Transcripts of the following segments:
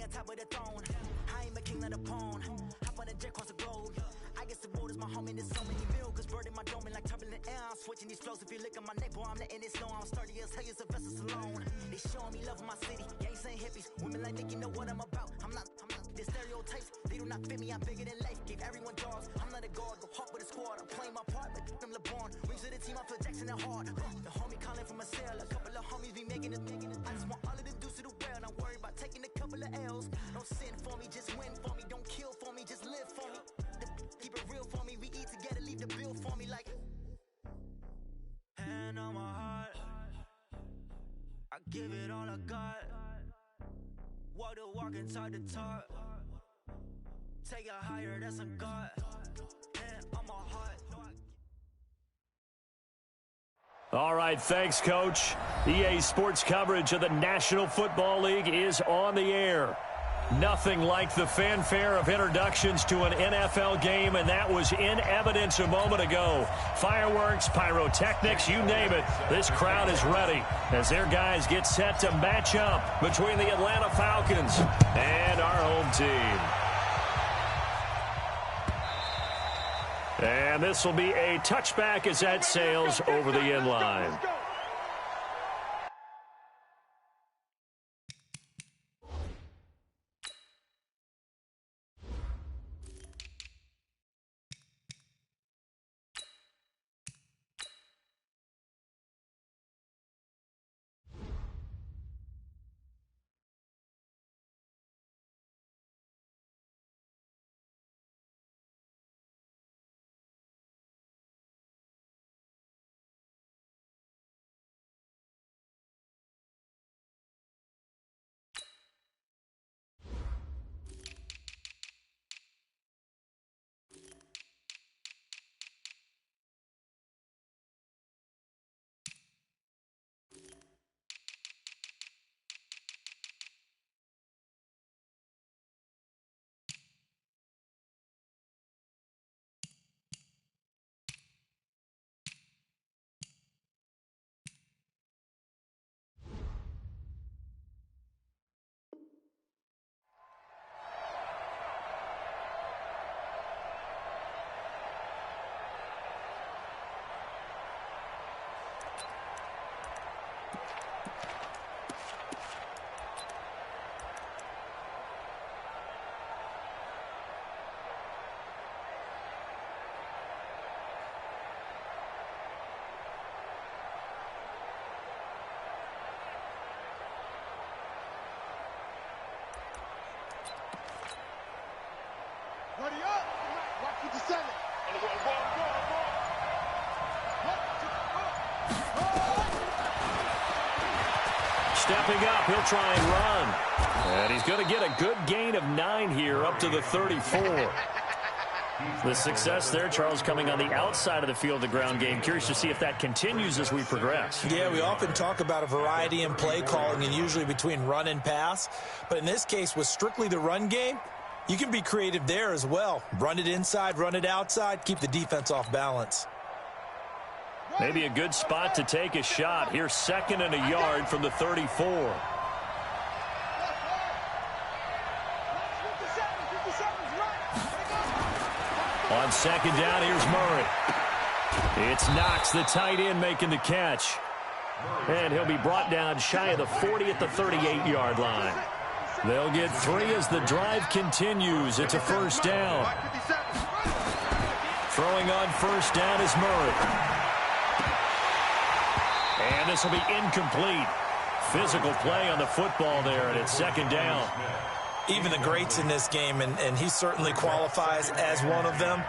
on top of the throne. I ain't a king of the pawn. Hop on a jet across the globe. I guess the world is my home and there's so many mil. Cause bird in my dome and like turbulent air. I'm switching these flows. If you look at my neck, boy, I'm letting it slow. I'm sturdy as hell as a vessel alone. They showing me love in my city. Gangs saying hippies. Women like Nick, you know what I'm about. I'm not. The stereotypes, they do not fit me. I'm bigger than life. Give everyone jobs. I'm not a guard. Go hard with a squad. I'm playing my part, but I'm LeBron. Rings to the team, I feel Jackson and hard. The homie calling from a cell. A couple of homies be making it. I just want all of the dudes to do well. Not worry about taking a couple of L's. Don't sin for me, just win for me. Don't kill for me, just live for me. Keep it real for me. We eat together, leave the bill for me like. Hand on my heart. I give it all I got. Walk the walk and talk the talk. Take it higher, that's a God. Hand on my heart. All right, thanks, Coach. EA Sports coverage of the National Football League is on the air. Nothing like the fanfare of introductions to an NFL game, and that was in evidence a moment ago. Fireworks, pyrotechnics, you name it. This crowd is ready as their guys get set to match up between the Atlanta Falcons and our home team. And this will be a touchback as that sails over the end line. Ready up. Watch what you send it. Stepping up, he'll try and run. And he's going to get a good gain of 9 here up to the 34. The success there, Charles, coming on the outside of the field, the ground game. Curious to see if that continues as we progress. Yeah, we often talk about a variety in play calling and usually between run and pass. But in this case, with strictly the run game, you can be creative there as well. Run it inside, run it outside, keep the defense off balance. Maybe a good spot to take a shot. Here's 2nd and a yard from the 34. On 2nd down, here's Murray. It's Knox, the tight end, making the catch. And he'll be brought down shy of the 40 at the 38-yard line. They'll get 3 as the drive continues. It's a 1st down. Throwing on 1st down is Murray. And this will be incomplete. Physical play on the football there, and it's 2nd down. Even the greats in this game, and he certainly qualifies as one of them,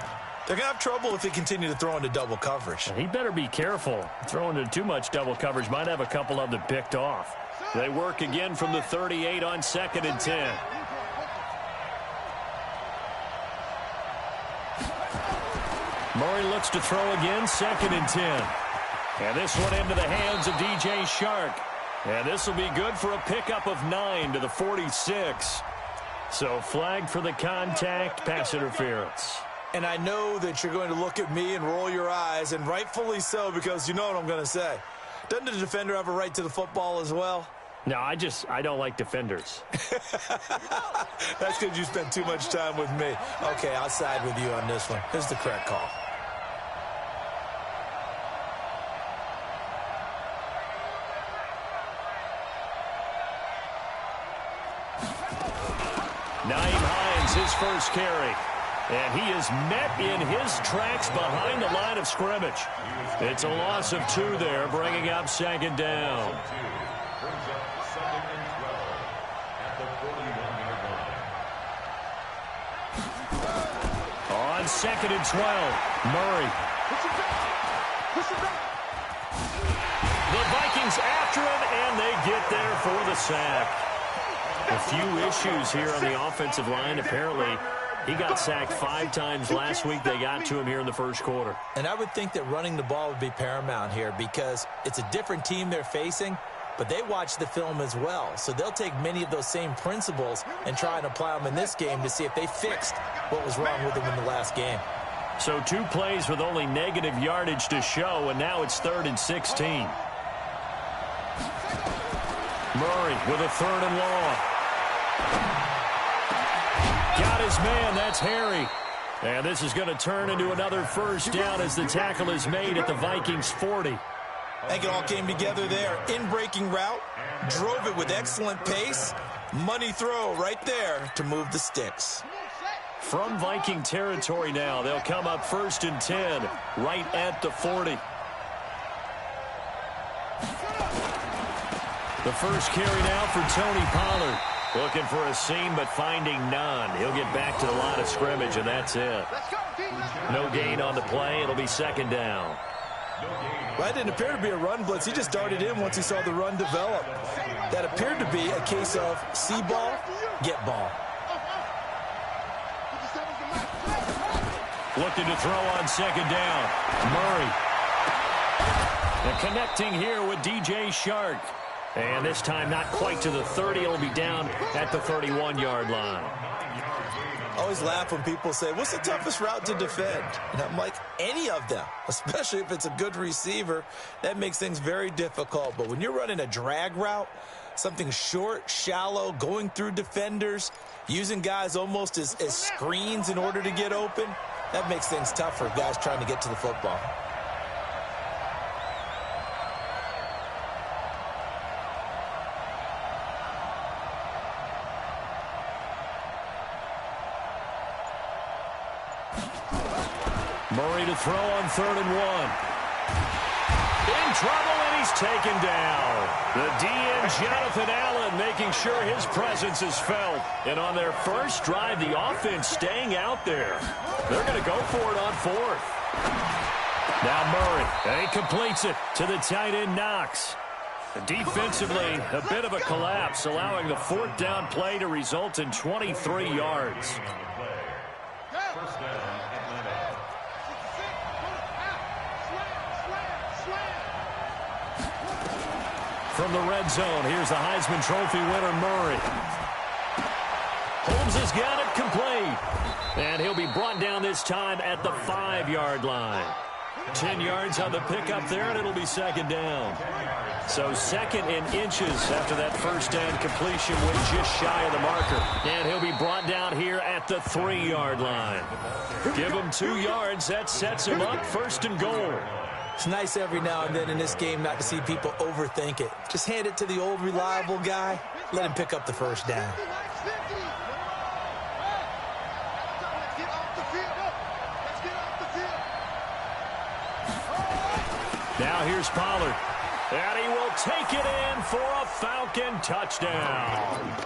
they're going to have trouble if they continue to throw into double coverage. He better be careful. Throwing into too much double coverage might have a couple of them picked off. They work again from the 38 on 2nd and 10. Murray looks to throw again, 2nd and 10. And this one into the hands of DJ Shark. And this will be good for a pickup of 9 to the 46. So flag for the contact, pass interference. And I know that you're going to look at me and roll your eyes, and rightfully so, because you know what I'm going to say. Doesn't the defender have a right to the football as well? No, I don't like defenders. That's because you spent too much time with me. Okay, I'll side with you on this one. Here's the correct call. Naeem Hines, his first carry. And he is met in his tracks behind the line of scrimmage. It's a loss of 2 there, bringing up second down. On second and 12, Murray. The Vikings after him, and they get there for the sack. A few issues here on the offensive line. Apparently, he got sacked 5 times last week. They got to him here in the first quarter. And I would think that running the ball would be paramount here because it's a different team they're facing, but they watch the film as well. So they'll take many of those same principles and try and apply them in this game to see if they fixed what was wrong with them in the last game. So 2 plays with only negative yardage to show, and now it's 3rd and 16. Murray with a 3rd and long. Got his man, that's Harry. And this is going to turn into another first down as the tackle is made at the Vikings 40. I think it all came together there. In-breaking route, drove it with excellent pace. Money throw right there to move the sticks. From Viking territory now, they'll come up 1st and 10, right at the 40. The first carry now for Tony Pollard. Looking for a seam, but finding none. He'll get back to the line of scrimmage, and that's it. No gain on the play. It'll be 2nd down. Well, that didn't appear to be a run blitz. He just darted in once he saw the run develop. That appeared to be a case of see ball, get ball. Looking to throw on 2nd down. Murray. And connecting here with DJ Shark. And this time not quite to the 30. It'll be down at the 31-yard line. I always laugh when people say, what's the toughest route to defend? And I'm like, any of them, especially if it's a good receiver. That makes things very difficult. But when you're running a drag route, something short, shallow, going through defenders, using guys almost as screens in order to get open, that makes things tough for guys trying to get to the football. Murray to throw on 3rd and 1. In trouble, and he's taken down. The DN, Jonathan Allen, making sure his presence is felt. And on their first drive, the offense staying out there. They're going to go for it on 4th. Now Murray, and he completes it to the tight end, Knox. Defensively, a bit of a collapse, allowing the 4th down play to result in 23 yards. From the red zone, here's the Heisman Trophy winner, Murray. Holmes has got it complete. And he'll be brought down this time at the 5-yard line. 10 yards on the pickup there, and it'll be 2nd down. So 2nd and inches after that first down completion went just shy of the marker. And he'll be brought down here at the 3-yard line. Give him 2 yards. That sets him up 1st and goal. It's nice every now and then in this game not to see people overthink it. Just hand it to the old reliable guy. Let him pick up the first down. Now here's Pollard. And he will take it in for a Falcon touchdown.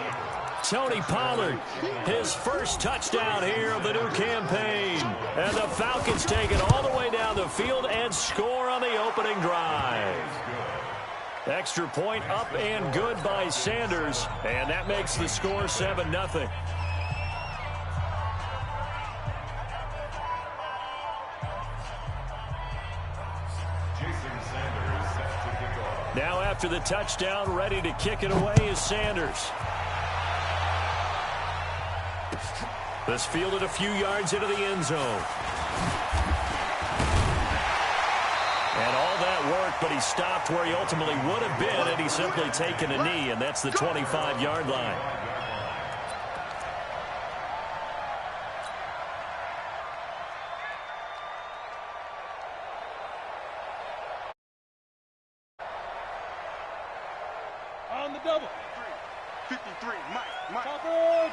Tony Pollard, his first touchdown here of the new campaign. And the Falcons take it all the way down the field and score on the opening drive. Extra point up and good by Sanders. And that makes the score 7-0. Now after the touchdown, ready to kick it away is Sanders. This fielded a few yards into the end zone. And all that work But he stopped where he ultimately would have been, and he's simply taken a knee, and that's the 25-yard line. On the double. 53, Mike.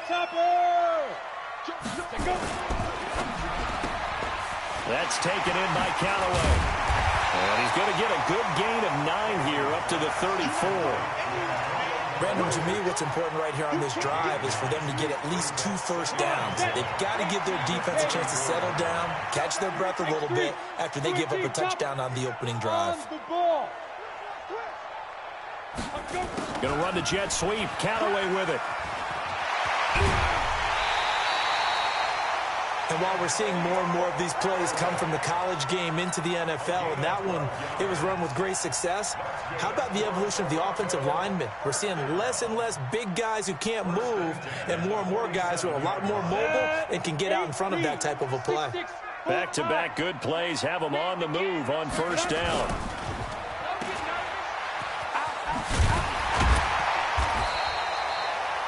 Topper. Go. That's taken in by Callaway. And he's going to get a good gain of 9 here up to the 34. Brandon, to me, what's important right here on this drive is for them to get at least 2 first downs. They've got to give their defense a chance to settle down, catch their breath a little bit after they give up a touchdown on the opening drive. Going to run the jet sweep. Callaway with it. And while we're seeing more and more of these plays come from the college game into the NFL, and that one, it was run with great success, how about the evolution of the offensive linemen? We're seeing less and less big guys who can't move and more guys who are a lot more mobile and can get out in front of that type of a play. Back-to-back good plays have them on the move on first down.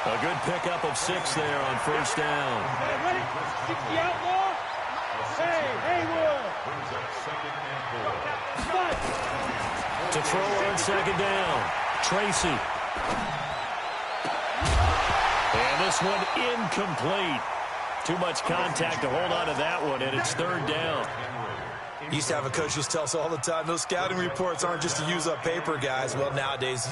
A good pickup of 6 there on first down. Ready? 60 outlaw. Hey, Haywood. To throw on second down. Tracy. And this one incomplete. Too much contact to hold on to that one, and it's third down. Used to have a coach who tell us all the time, those scouting reports aren't just to use up paper, guys. Well, nowadays,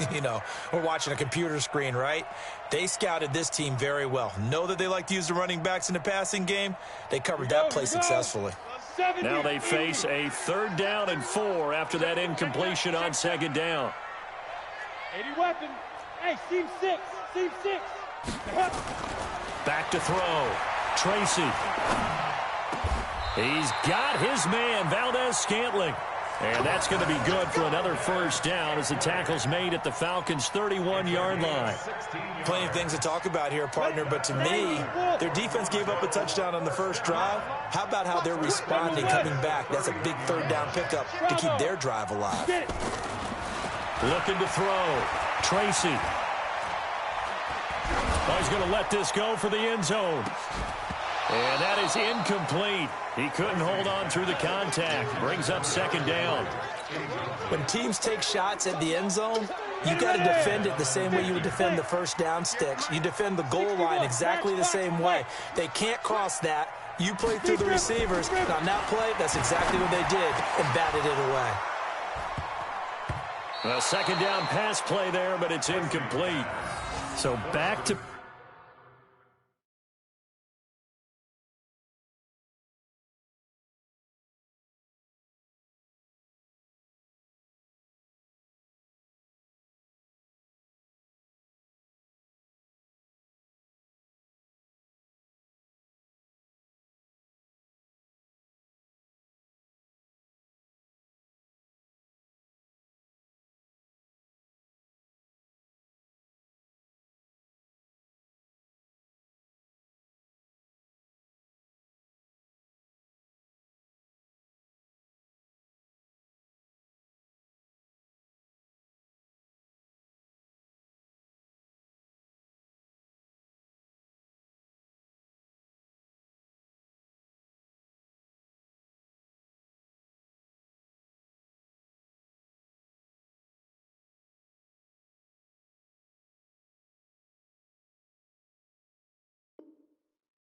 we're watching a computer screen, right? They scouted this team very well. Know that they like to use the running backs in the passing game. They covered that play successfully. Now they face a 3rd down and 4 after that incompletion on second down. 80 weapon. Hey, seam 6. Back to throw. Tracy. He's got his man, Valdez-Scantling. And that's going to be good for another first down as the tackle's made at the Falcons' 31-yard line. Plenty of things to talk about here, partner, but to me, their defense gave up a touchdown on the first drive. How about how they're responding, coming back? That's a big 3rd down pickup to keep their drive alive. Looking to throw. Tracy. Oh, he's going to let this go for the end zone. And that is incomplete. He couldn't hold on through the contact. Brings up second down. When teams take shots at the end zone, you got to defend it the same way you would defend the first down sticks. You defend the goal line exactly the same way. They can't cross that. You play through the receivers. On that play, that's exactly what they did and batted it away. A second down pass play there, but it's incomplete. So back to...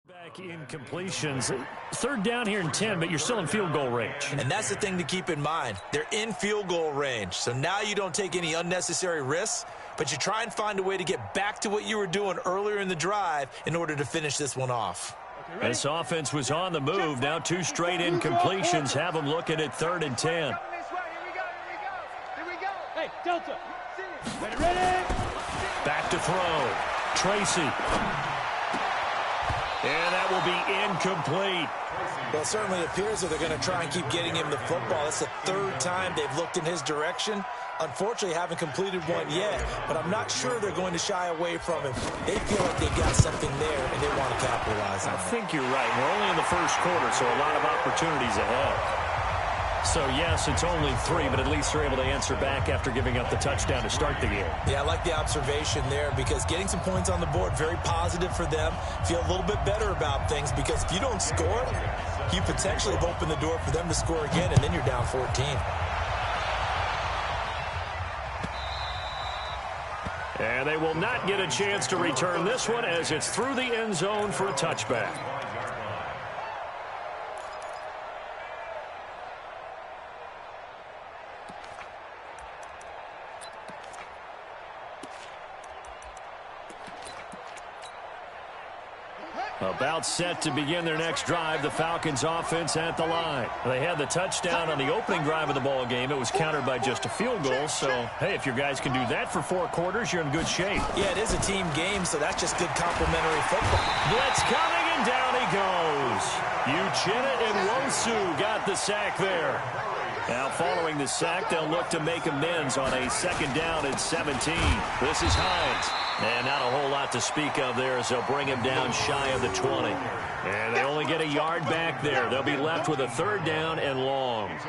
Back in completions. 3rd down here and 10, but you're still in field goal range. And that's the thing to keep in mind. They're in field goal range. So now you don't take any unnecessary risks, but you try and find a way to get back to what you were doing earlier in the drive in order to finish this one off. This offense was on the move. Now 2 straight incompletions have them looking at 3rd and 10. Here we go. Hey, Delta. Ready. Back to throw. Tracy. And that will be incomplete. Well, it certainly appears that they're going to try and keep getting him the football. It's the 3rd time they've looked in his direction. Unfortunately, haven't completed one yet, but I'm not sure they're going to shy away from him. They feel like they've got something there, and they want to capitalize on it. I think you're right. We're only in the first quarter, so a lot of opportunities ahead. So, yes, it's only 3, but at least they're able to answer back after giving up the touchdown to start the game. Yeah, I like the observation there because getting some points on the board, very positive for them. Feel a little bit better about things because if you don't score, you potentially have opened the door for them to score again, and then you're down 14. And they will not get a chance to return this one as it's through the end zone for a touchback. About set to begin their next drive, the Falcons offense at the line. They had the touchdown on the opening drive of the ball game. It was countered by just a field goal. So, hey, if your guys can do that for 4 quarters, you're in good shape. Yeah, it is a team game, so that's just good complementary football. Blitz coming, and down he goes. Uchenna and Wosu got the sack there. Now, following the sack, they'll look to make amends on a 2nd down and 17. This is Hines. And not a whole lot to speak of there as they'll bring him down shy of the 20. And they only get a yard back there. They'll be left with a 3rd down and long. And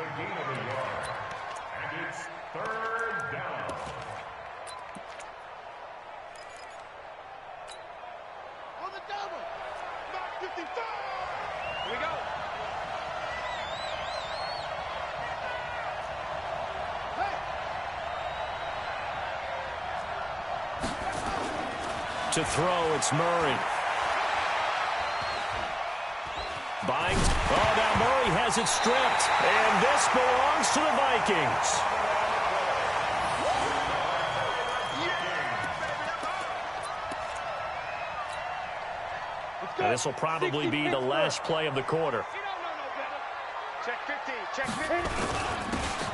it's 3rd down. On the double. Back 55. Here we go. To throw, it's Murray. Bind. Oh, now Murray has it stripped. And this belongs to the Vikings. And this will probably be the last play of the quarter. Check 15. Check 15.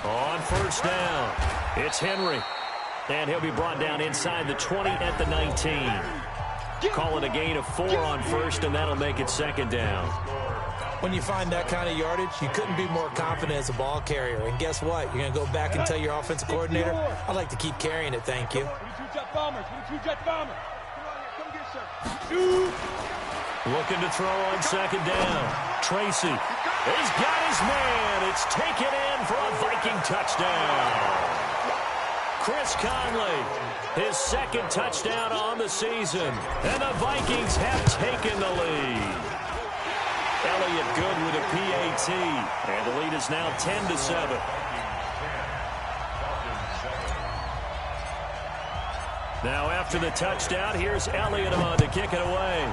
On 1st down, it's Henry. And he'll be brought down inside the 20 at the 19. Call it a gain of 4 on 1st, and that'll make it 2nd down. When you find that kind of yardage, you couldn't be more confident as a ball carrier. And guess what? You're going to go back and tell your offensive coordinator, I'd like to keep carrying it, thank you. 22 Jet Bombers. 22 Jet Bombers. Come get some. Looking to throw on 2nd down. Tracy. He's got his man. It's taken in for a Viking touchdown. Chris Conley, his 2nd touchdown on the season. And the Vikings have taken the lead. Elliott good with a PAT. And the lead is now 10-7. Now after the touchdown, here's Elliott on to kick it away.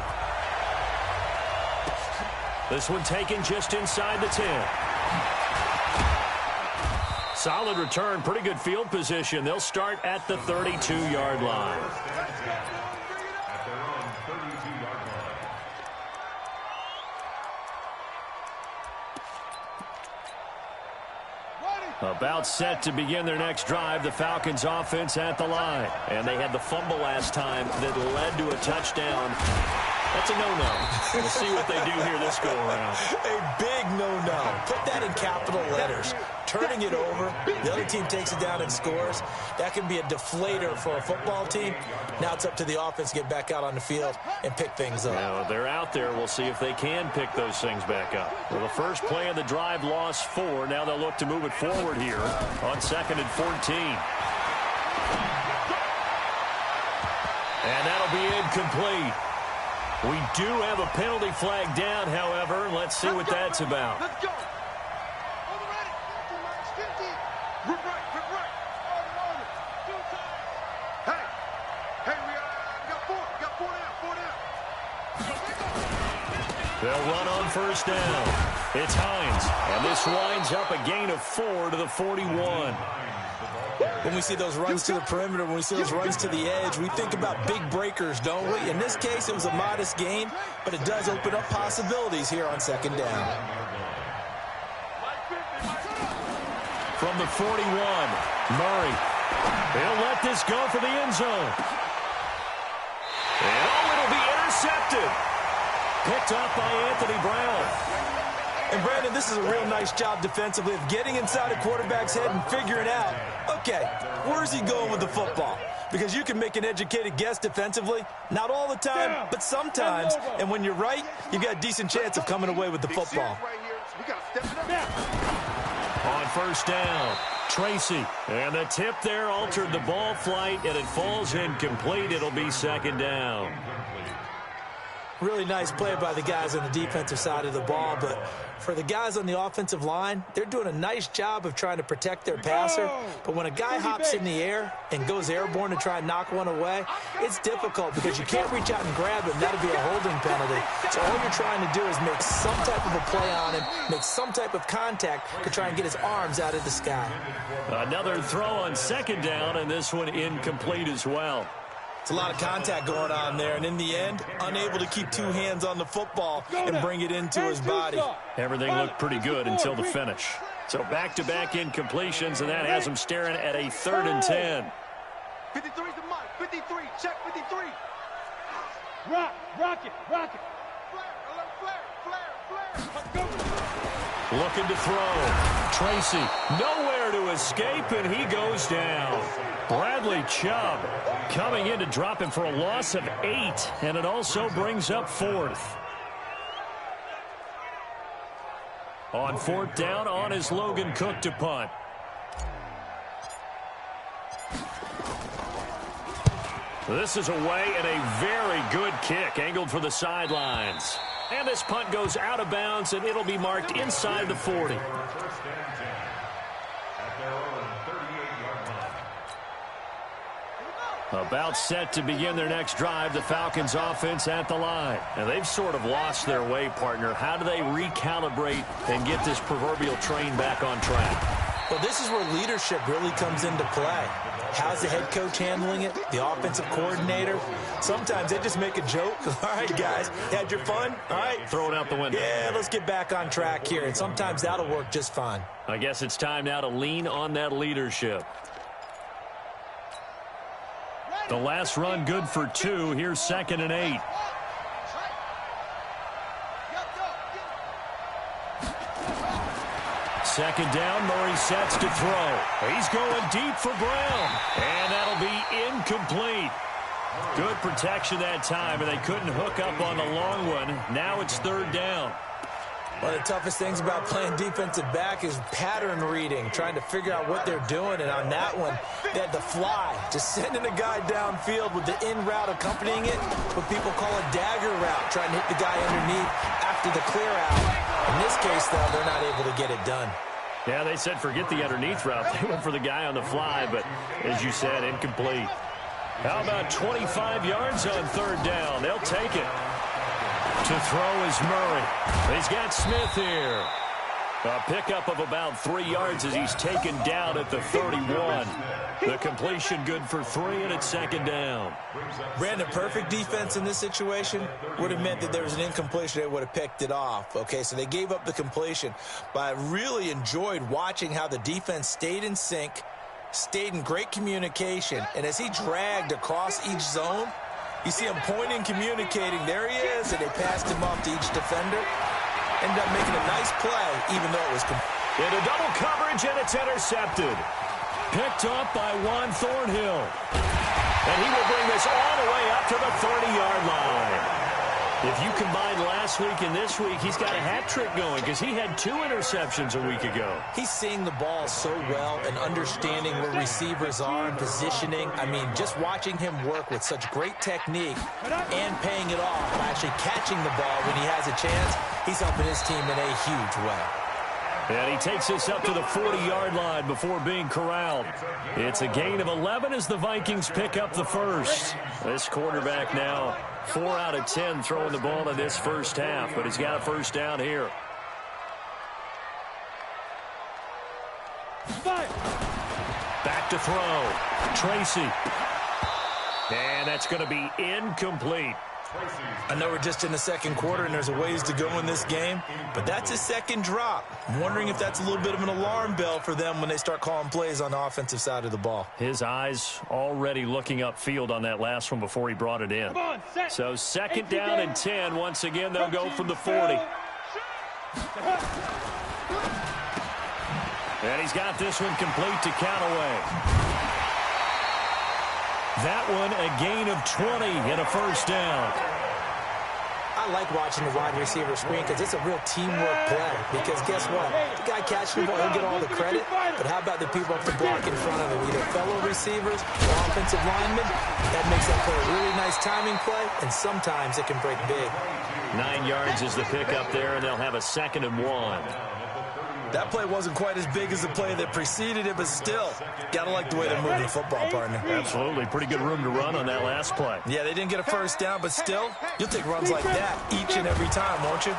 This one taken just inside the 10. Solid return, pretty good field position. They'll start at the 32-yard line. About set to begin their next drive, the Falcons offense at the line. And they had the fumble last time that led to a touchdown. That's a no-no. We'll see what they do here this go-around. A big no-no. Put that in capital letters. Turning it over, the other team takes it down and scores. That can be a deflator for a football team. Now it's up to the offense to get back out on the field and pick things up. Now, they're out there. We'll see if they can pick those things back up. Well, the first play of the drive lost 4. Now they'll look to move it forward here on 2nd and 14. And that'll be incomplete. We do have a penalty flag down, however. Let's see what that's about. Let's go. On the ready. 50. Rip right. Rip right. On the 2 times. Hey, we got 4. Got 4 down. They'll run on 1st down. It's Hines. And this winds up a gain of 4 to the 41. When we see those runs to the perimeter, when we see those runs to the edge, we think about big breakers, don't we? In this case, it was a modest gain, but it does open up possibilities here on 2nd down. From the 41, Murray. He'll let this go for the end zone. And it'll be intercepted. Picked up by Anthony Brown. And, Brandon, this is a real nice job defensively of getting inside a quarterback's head and figuring out, okay, where's he going with the football? Because you can make an educated guess defensively. Not all the time, but sometimes. And when you're right, you've got a decent chance of coming away with the football. On first down, Tracy. And the tip there altered the ball flight, and it falls incomplete. It'll be second down. Really nice play by the guys on the defensive side of the ball, but for the guys on the offensive line, they're doing a nice job of trying to protect their passer. But when a guy hops in the air and goes airborne to try and knock one away, it's difficult because you can't reach out and grab him. That'll be a holding penalty. So all you're trying to do is make some type of a play on him, make some type of contact to try and get his arms out of the sky. Another throw on second down, and this one incomplete as well. It's a lot of contact going on there, and in the end, unable to keep two hands on the football and bring it into his body. Everything looked pretty good until the finish. So back-to-back incompletions, and that has him staring at a 3rd and 10. 53's the mark. 53. Check 53. Rock it. Flare, alert, flare. Looking to throw. Tracy, nowhere to escape, and he goes down. Bradley Chubb coming in to drop him for a loss of 8, and it also brings up 4th. On 4th down, on is Logan Cook to punt. This is away, and a very good kick angled for the sidelines. And this punt goes out of bounds, and it'll be marked inside the 40. About set to begin their next drive, the Falcons offense at the line. And they've sort of lost their way, partner. How do they recalibrate and get this proverbial train back on track? Well, this is where leadership really comes into play. How's the head coach handling it? The offensive coordinator? Sometimes they just make a joke. All right, guys, had your fun? All right. Throw it out the window. Yeah, let's get back on track here. And sometimes that'll work just fine. I guess it's time now to lean on that leadership. The last run good for 2. Here's 2nd and 8. Second down, Murray sets to throw. He's going deep for Brown, and that'll be incomplete. Good protection that time, and they couldn't hook up on the long one. Now it's 3rd down. One of the toughest things about playing defensive back is pattern reading, trying to figure out what they're doing. And on that one, they had the fly, just sending a guy downfield with the in route accompanying it, what people call a dagger route, trying to hit the guy underneath after the clear out. In this case, though, they're not able to get it done. Yeah, they said forget the underneath route. They went for the guy on the fly, but as you said, incomplete. How about 25 yards on 3rd down? They'll take it. To throw is Murray. He's got Smith here. A pickup of about 3 yards as he's taken down at the 31. The completion good for 3, and it's 2nd down. Brandon, perfect defense in this situation would have meant that there was an incompletion. They would have picked it off. Okay, so they gave up the completion. But I really enjoyed watching how the defense stayed in sync, stayed in great communication, and as he dragged across each zone, you see him pointing, communicating. There he is, and they passed him off to each defender. Ended up making a nice play, even though it was into double coverage, and it's intercepted. Picked up by Juan Thornhill. And he will bring this all the way up to the 30-yard line. If you combine last week and this week, he's got a hat trick going because he had 2 interceptions a week ago. He's seeing the ball so well and understanding where receivers are and positioning. I mean, just watching him work with such great technique and paying it off by actually catching the ball when he has a chance, he's helping his team in a huge way. And he takes us up to the 40-yard line before being corralled. It's a gain of 11 as the Vikings pick up the first. This quarterback now 4 out of 10 throwing the ball in this first half, but he's got a first down here. Back to throw. Tracy. And that's going to be incomplete. I know we're just in the second quarter and there's a ways to go in this game, but that's his second drop. I'm wondering if that's a little bit of an alarm bell for them when they start calling plays on the offensive side of the ball. His eyes already looking upfield on that last one before he brought it in. So 2nd down and 10. Once again, they'll go from the 40. And he's got this one complete to Callaway. That one a gain of 20 and a first down. I like watching the wide receiver screen because it's a real teamwork play. Because guess what? The guy catching the ball, he'll get all the credit. But how about the people up the block in front of him, either fellow receivers or offensive linemen? That makes that play a really nice timing play, and sometimes it can break big. 9 yards is the pickup there, and they'll have a 2nd and 1. That play wasn't quite as big as the play that preceded it, but still, got to like the way they're moving the football, partner. Absolutely. Pretty good room to run on that last play. Yeah, they didn't get a first down, but still, you'll take runs like that each and every time, won't you?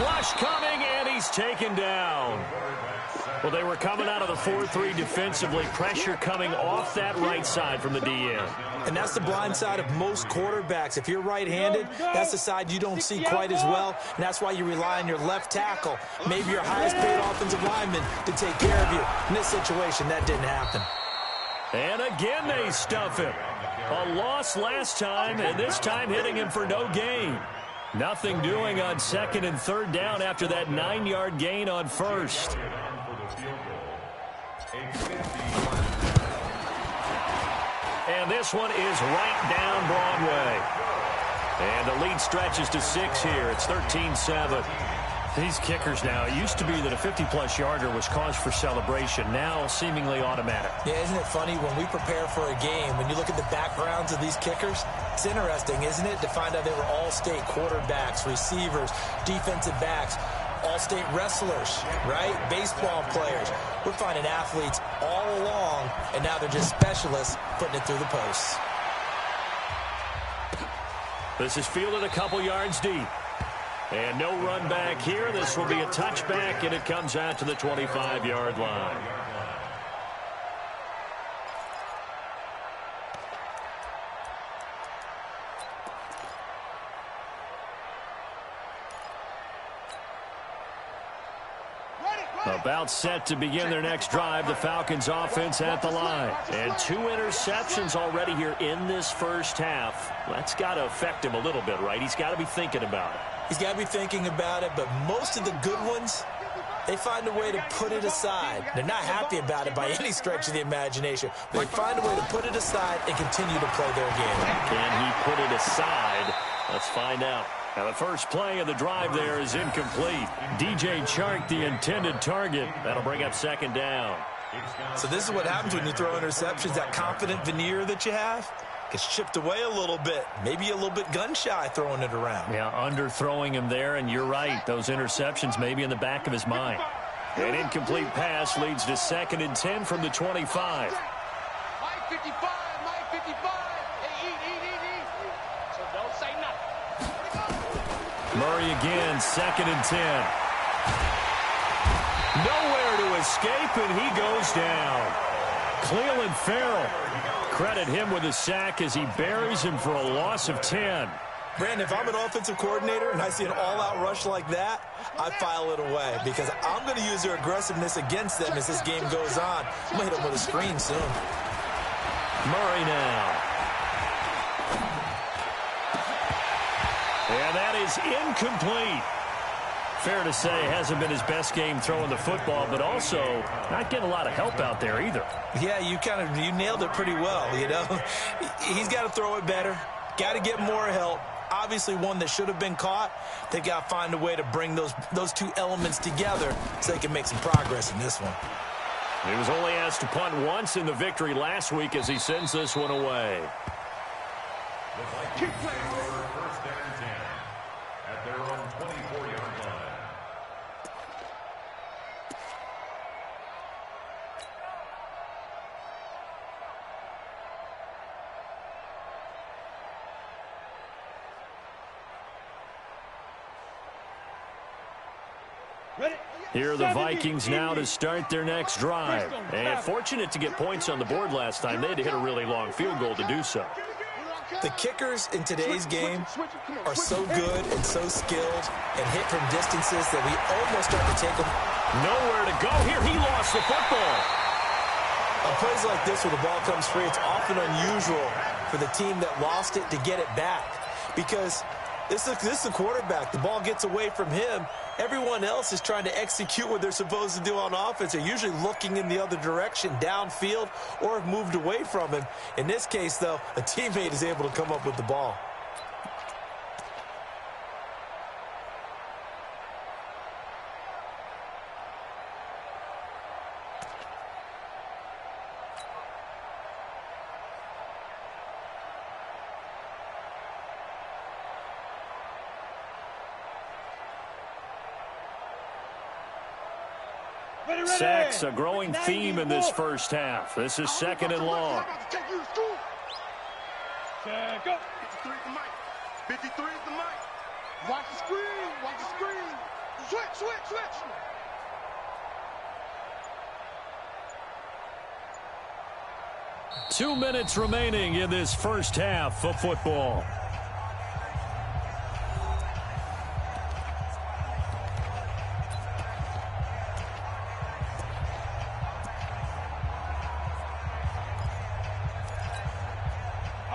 Rush coming, and he's taken down. Well, they were coming out of the 4-3 defensively. Pressure coming off that right side from the DN. And that's the blind side of most quarterbacks. If you're right-handed, that's the side you don't see quite as well, and that's why you rely on your left tackle, maybe your highest-paid offensive lineman, to take care of you. In this situation, that didn't happen. And again, they stuff him. A loss last time, and this time hitting him for no gain. Nothing doing on 2nd and 3rd down after that 9-yard gain on 1st. And this one is right down Broadway. And the lead stretches to 6 here. It's 13-7. These kickers now, it used to be that a 50-plus yarder was cause for celebration. Now seemingly automatic. Yeah, isn't it funny when we prepare for a game, when you look at the backgrounds of these kickers, it's interesting, isn't it, to find out they were all-state quarterbacks, receivers, defensive backs, all-state wrestlers, right? Baseball players. We're finding athletes all along, and now they're just specialists putting it through the posts. This is fielded a couple yards deep. And no run back here. This will be a touchback, and it comes out to the 25-yard line. About set to begin their next drive, the Falcons offense at the line. And 2 interceptions already here in this first half. That's got to affect him a little bit, right? He's got to be thinking about it. He's got to be thinking about it, but most of the good ones, they find a way to put it aside. They're not happy about it by any stretch of the imagination. They find a way to put it aside and continue to play their game. Can he put it aside? Let's find out. Now, the first play of the drive there is incomplete. DJ Chark, the intended target. That'll bring up 2nd down. So this is what happens when you throw interceptions. That confident veneer that you have gets chipped away a little bit. Maybe a little bit gun-shy throwing it around. Yeah, underthrowing him there, and you're right. Those interceptions may be in the back of his mind. An incomplete pass leads to 2nd and 10 from the 25. Mike 55, Mike 55. Hey, eat. So don't say nothing. Murray again, 2nd and 10. Nowhere to escape, and he goes down. Cleveland Farrell. Credit him with a sack as he buries him for a loss of 10. Brandon, if I'm an offensive coordinator and I see an all-out rush like that, I file it away because I'm going to use their aggressiveness against them as this game goes on. I'm going to hit them with a screen soon. Murray now. And that is incomplete. Fair to say, hasn't been his best game throwing the football, but also not getting a lot of help out there either. Yeah, you nailed it pretty well, you know. He's got to throw it better, got to get more help. Obviously one that should have been caught. They got to find a way to bring those 2 elements together so they can make some progress in this one. He was only asked to punt once in the victory last week as he sends this one away. Keep playing over 1st and 10 at their own 24-yard line. Here are the Vikings now to start their next drive. And fortunate to get points on the board last time. They had to hit a really long field goal to do so. The kickers in today's game are so good and so skilled and hit from distances that we almost start to take them. Nowhere to go here. He lost the football. On plays like this where the ball comes free, it's often unusual for the team that lost it to get it back because this is the quarterback. The ball gets away from him. Everyone else is trying to execute what they're supposed to do on offense. They're usually looking in the other direction, downfield, or have moved away from him. In this case, though, a teammate is able to come up with the ball. Sacks, a growing theme in this first half. This is second and long. Check up. 53 is the mic. 53 is the mic. Watch the screen. Watch the screen. Switch, switch, switch. Two minutes remaining in this first half of football.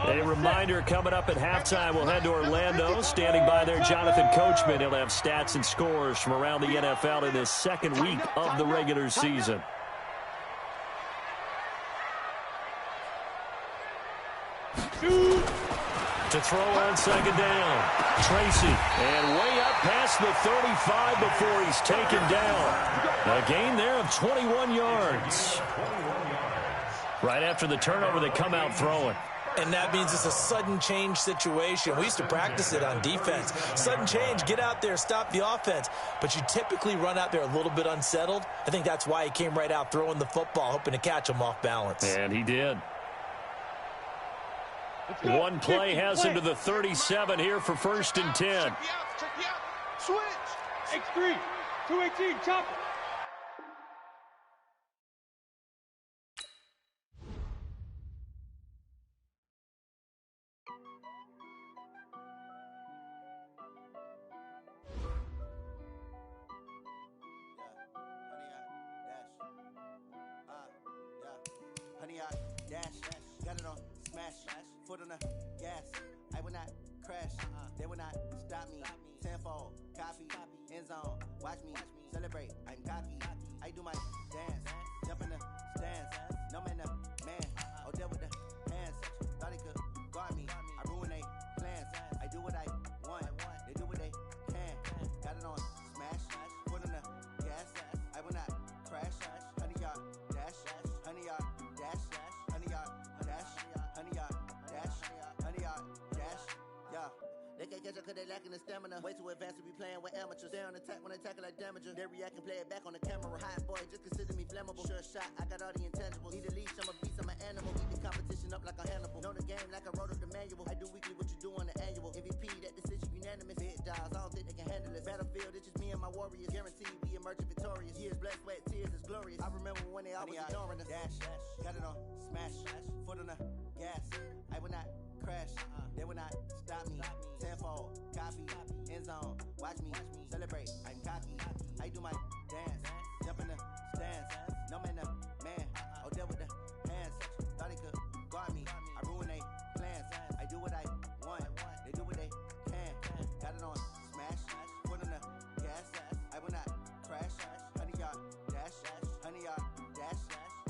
A reminder coming up at halftime, we'll head to Orlando. Standing by there, Jonathan Coachman. He'll have stats and scores from around the NFL in this second week of the regular season. To throw on second down, Tracy. And way up past the 35 before he's taken down. A gain there of 21 yards. Right after the turnover, they come out throwing. And that means it's a sudden change situation. We used to practice it on defense. Sudden change, get out there, stop the offense. But you typically run out there a little bit unsettled. I think that's why he came right out throwing the football, hoping to catch him off balance. And he did. One play has him to the 37 here for 1st and 10. Check me out. Switch. X3, 218, chop it. Honey, I dash, got it on smash, foot on the gas. I will not crash, they will not stop me. Tenfold, copy, end zone, watch me celebrate. I'm cocky, I do my dance, jump in the stands. No man, the man, oh there with the hands. Thought he could guard me, I ruin they plans. I do what I want, they do what they can. Got it on smash, foot on the gas. I will not crash, honey, y'all dash, honey, y'all. They can't catch up cause they lacking the stamina. Way too advanced to be playing with amateurs. They on attack when they tackle like damager. They react and play it back on the camera. Hot boy, just consider me flammable. Sure shot, I got all the intangibles. Need a leash, I'm a beast, I'm an animal. Keep the competition up like a Hannibal. Know the game like I wrote up the manual. I do weekly what you do on the annual. MVP, that decision unanimous. Hit dials, I don't think they can handle it. Battlefield, it's just me and my warriors. Guaranteed we emerge victorious. Years, blood, sweat, tears is glorious. I remember when they always ignoring us. Dash, got it on smash, foot on the gas. I will not crash, they will not stop me. Tenfold, copy, end zone, watch me celebrate. I'm cocky, I do my dance, jump in the stands. No man, the man, oh there with the hands. Thought he could guard me, I ruin they plans. I do what I want, they do what they can. Got it on smash, foot on the gas. I will not crash, honey y'all dash, honey y'all dash,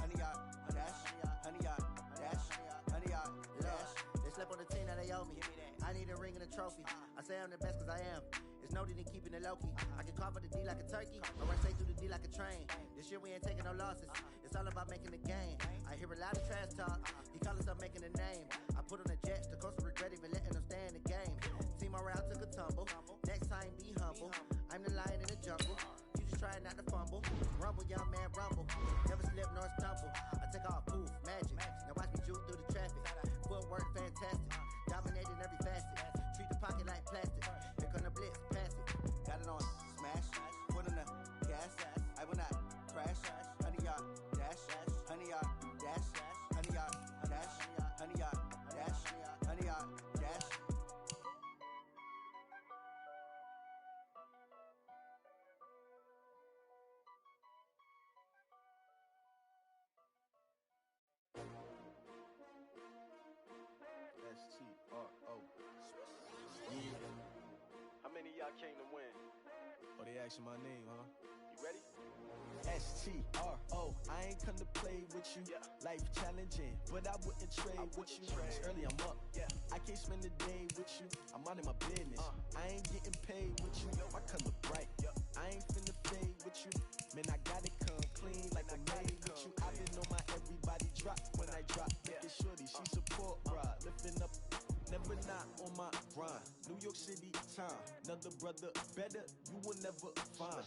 honey y'all dash, honey y'all dash, honey y'all dash. They slept on the team that they owe me. I need a ring and a trophy. I say I'm the best cause I am. It's no need in keeping it low-key. I can carve up the D like a turkey, or run straight through the D like a train. This year we ain't taking no losses. It's all about making the game. I hear a lot of trash talk. He call himself making a name. I put on the Jets. The coach regret even letting them stay in the game. Team morale took a tumble. Next time be humble. I'm the lion in the jungle. You just trying not to fumble. Rumble, young man, rumble. Never slip nor stumble. I take off, poof, magic. Now watch me juke through the traffic. Footwork fantastic. Dominating every facet. Treat the pocket like plastic. Here come the blitz, pass it. Got it on smash, foot on the gas. I will not crash. Honey y'all dash, honey y'all dash, honey y'all dash, honey y'all dash, honey y'all dash. S-T-R-O. How many of y'all came to win? Oh, they asking my name, huh? You ready? S-T-R-O. I ain't come to play with you. Life challenging, but I wouldn't trade with you. It's early, I'm up. I can't spend the day with you. I'm minding my business. I ain't getting paid with you. My color bright. I ain't finna fade with you. Man, I gotta come clean like I'm made with you. I've been on my everybody drop when I drop. Look at shorty, she support ride. Lifting up, never not on my grind. New York City time. Another brother better, you will never find.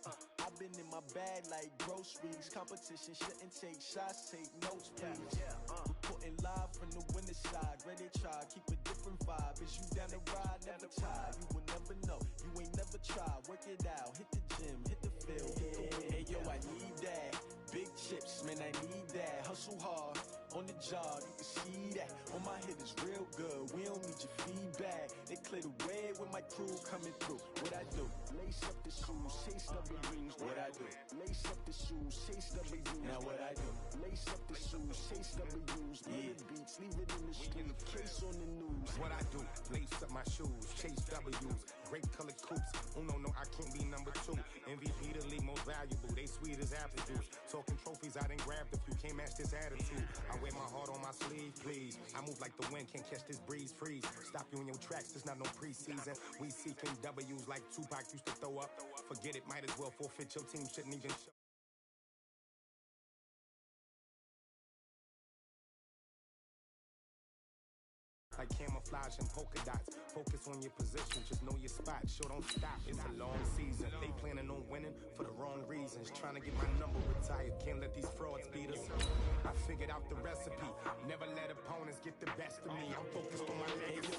I've been in my bag like groceries. Competition shouldn't take shots, take notes, please. Reporting live from the winning side. Ready to try, keep a different vibe. Is you down the ride, never tired. You will never know, you ain't never tried. Work it out, hit the gym, hit the field, hit the win. Hey yo, I need that. Big chips, man, I need that. Hustle hard, on the job, you can see that. On my hit is real good, we don't need your feedback. They clear the way when my crew coming through. What I do? Lace up the shoes, chase W's. What I do? Lace up the shoes, chase W's. Now what I do? Lace up the shoes, chase W's. Yeah. Beats, leave it in the street, case on the news. What I do? Lace up my shoes, chase W's. Great colored coupes. Oh no, I can't be number 2. MVP the league most valuable. They sweet as apple juice. Talking trophies, I done grabbed a few. Can't match this attitude. I wear my heart on my sleeve, please. I move like the wind, can't catch this breeze. Freeze. Stop you in your tracks. There's not no preseason. We seeking W's like Tupac used to throw up. Forget it, might as well forfeit. Your team shouldn't even show. Like camouflage and polka dots. Focus on your position, just know your spot. Sure, don't stop, it's a long season. They planning on winning for the wrong reasons. Trying to get my number retired, can't let these frauds beat us. I figured out the recipe, never let opponents get the best of me. I'm focused on my legacy.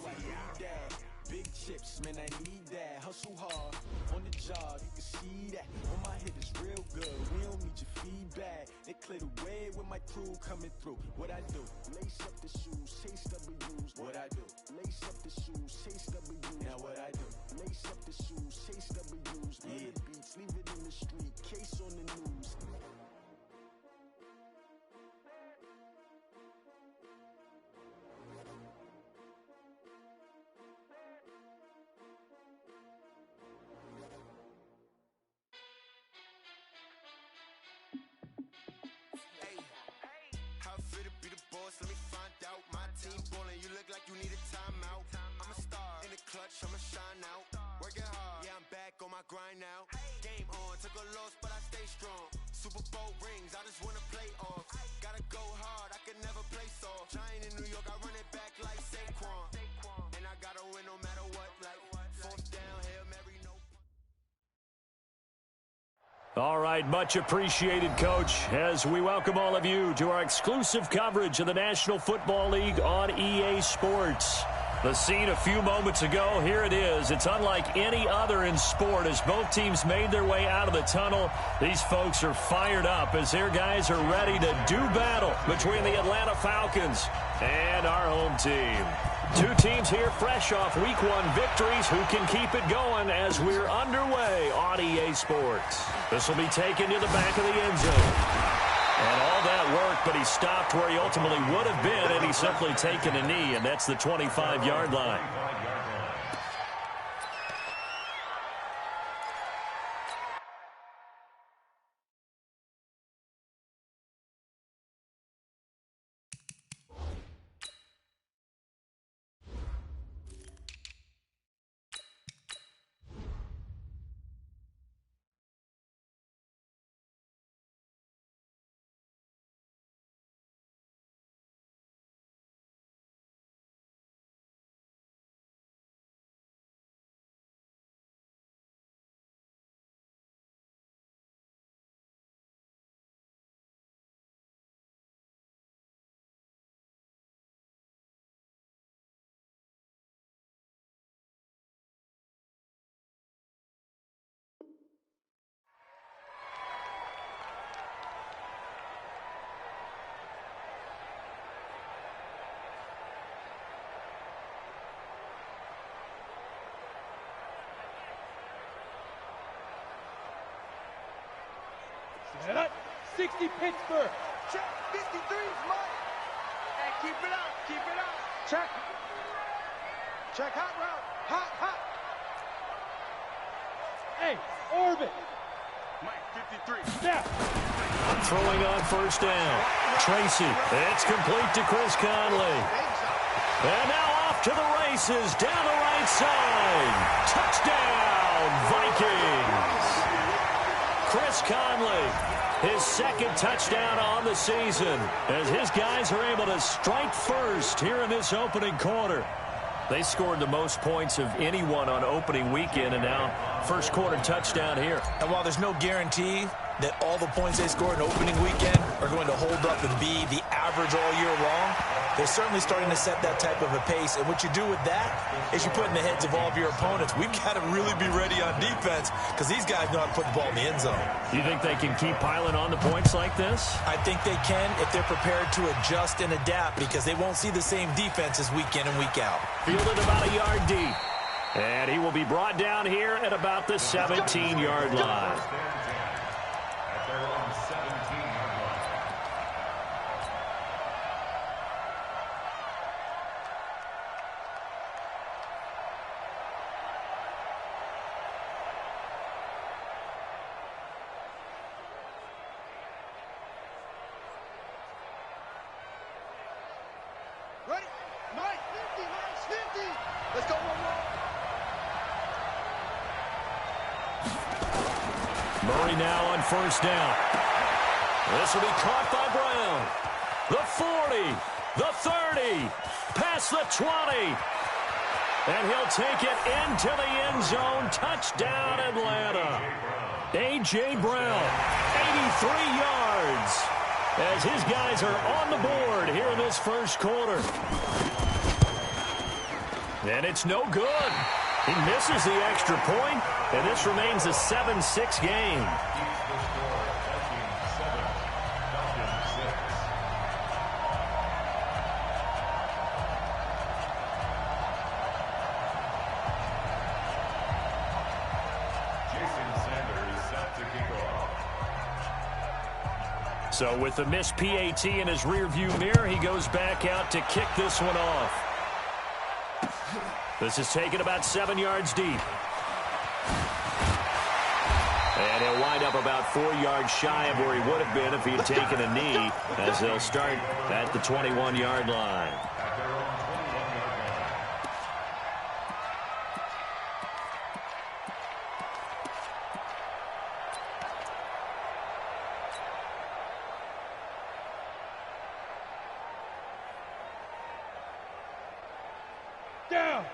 Big chips, man, I need that. Hustle hard, on the job, you can see that. On my hit is real good, we don't need your feedback. They clear the way when my crew coming through. What I do? Lace up the shoes, chase W's. What I do? Lace up the shoes, chase W's. Now what I do? Lace up the shoes, chase W's. Yeah. Beats, leave it in the street, case on the news. Let me find out. My team ballin', you look like you need a timeout. I'm a star in the clutch, I'ma shine out. Working hard, yeah, I'm back on my grind now. Game on, took a loss, but I stay strong. Super Bowl rings, I just wanna play off. Gotta go hard, I can never play soft. Giant in New York, I run it back like Saquon. And I gotta win no matter what, like fourth down, Hail Mary, no. All right, much appreciated, Coach, as we welcome all of you to our exclusive coverage of the National Football League on EA Sports. The scene a few moments ago, here it is. It's unlike any other in sport as both teams made their way out of the tunnel. These folks are fired up as their guys are ready to do battle between the Atlanta Falcons and our home team. Two teams here fresh off Week 1 victories. Who can keep it going as we're underway on EA Sports? This will be taken to the back of the end zone. And all that work, but he stopped where he ultimately would have been, and he's simply taken a knee, and that's the 25-yard line. Set up. 60 Pittsburgh. Check. 53's Mike. And keep it up. Keep it up. Check. Check. Hot route. Hot, hot. Hey, orbit. Mike, 53. Snap. Throwing on first down. Tracy. It's complete to Chris Conley. And now off to the races. Down the right side. Touchdown, Vikings. Chris Conley, his second touchdown on the season, as his guys are able to strike first here in this opening quarter. They scored the most points of anyone on opening weekend, and now first quarter touchdown here. And while there's no guarantee that all the points they score in opening weekend are going to hold up and be the average all year long, they're certainly starting to set that type of a pace. And what you do with that is you put in the heads of all of your opponents, we've got to really be ready on defense because these guys know how to put the ball in the end zone. You think they can keep piling on the points like this? I think they can if they're prepared to adjust and adapt because they won't see the same defenses week in and week out. Fielded about a yard deep. And he will be brought down here at about the 17-yard line. Ready? Nice 50, nice 50. Let's go one more. Murray now on first down. This will be caught by Brown. The 40, the 30, past the 20. And he'll take it into the end zone. Touchdown, Atlanta. A.J. Brown, 83 yards. As his guys are on the board here in this first quarter. And it's no good. He misses the extra point, and this remains a 7-6 game. So with the missed PAT in his rearview mirror, he goes back out to kick this one off. This is taken about 7 yards deep. And he'll wind up about 4 yards shy of where he would have been if he had taken a knee, as they'll start at the 21-yard line.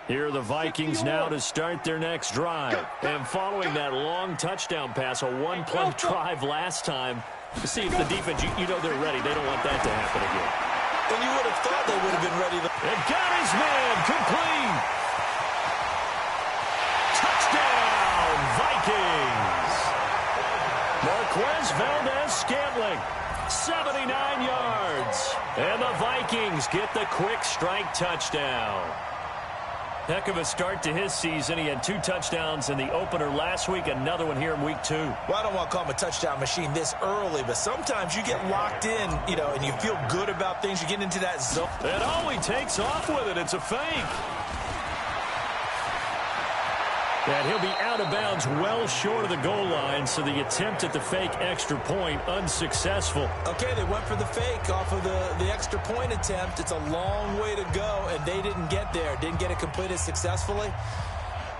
Here are the Vikings now to start their next drive. And following that long touchdown pass, a one-play drive last time, to see if the defense, you know they're ready. They don't want that to happen again. And you would have thought they would have been ready. And got his man complete. Touchdown, Vikings. Marquez Valdez-Scantling, 79 yards. And the Vikings get the quick strike touchdown. Heck of a start to his season. He had 2 touchdowns in the opener last week, another one here in week 2. Well, I don't want to call him a touchdown machine this early, but sometimes you get locked in, and you feel good about things. You get into that zone. And he takes off with it. It's a fake. And he'll be out of bounds well short of the goal line, so the attempt at the fake extra point unsuccessful. Okay, they went for the fake off of the extra point attempt. It's a long way to go, and they didn't get there. Didn't get it completed successfully.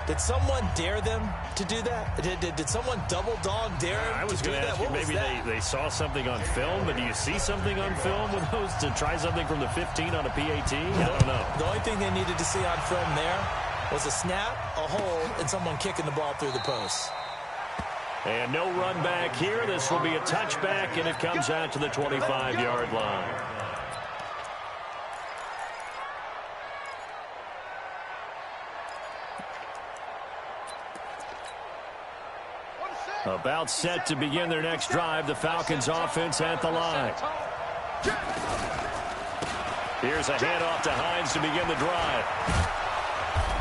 Did someone dare them to do that? Did someone double dog dare them I was to do going to that? ask you, maybe they saw something on film, but do you see something on film with those to try something from the 15 on a PAT? I don't know. The only thing they needed to see on film there was a snap, a hold, and someone kicking the ball through the post. And no run back here. This will be a touchback, and it comes out to the 25-yard line. About set to begin their next drive, the Falcons offense at the line. Here's a handoff to Hines to begin the drive.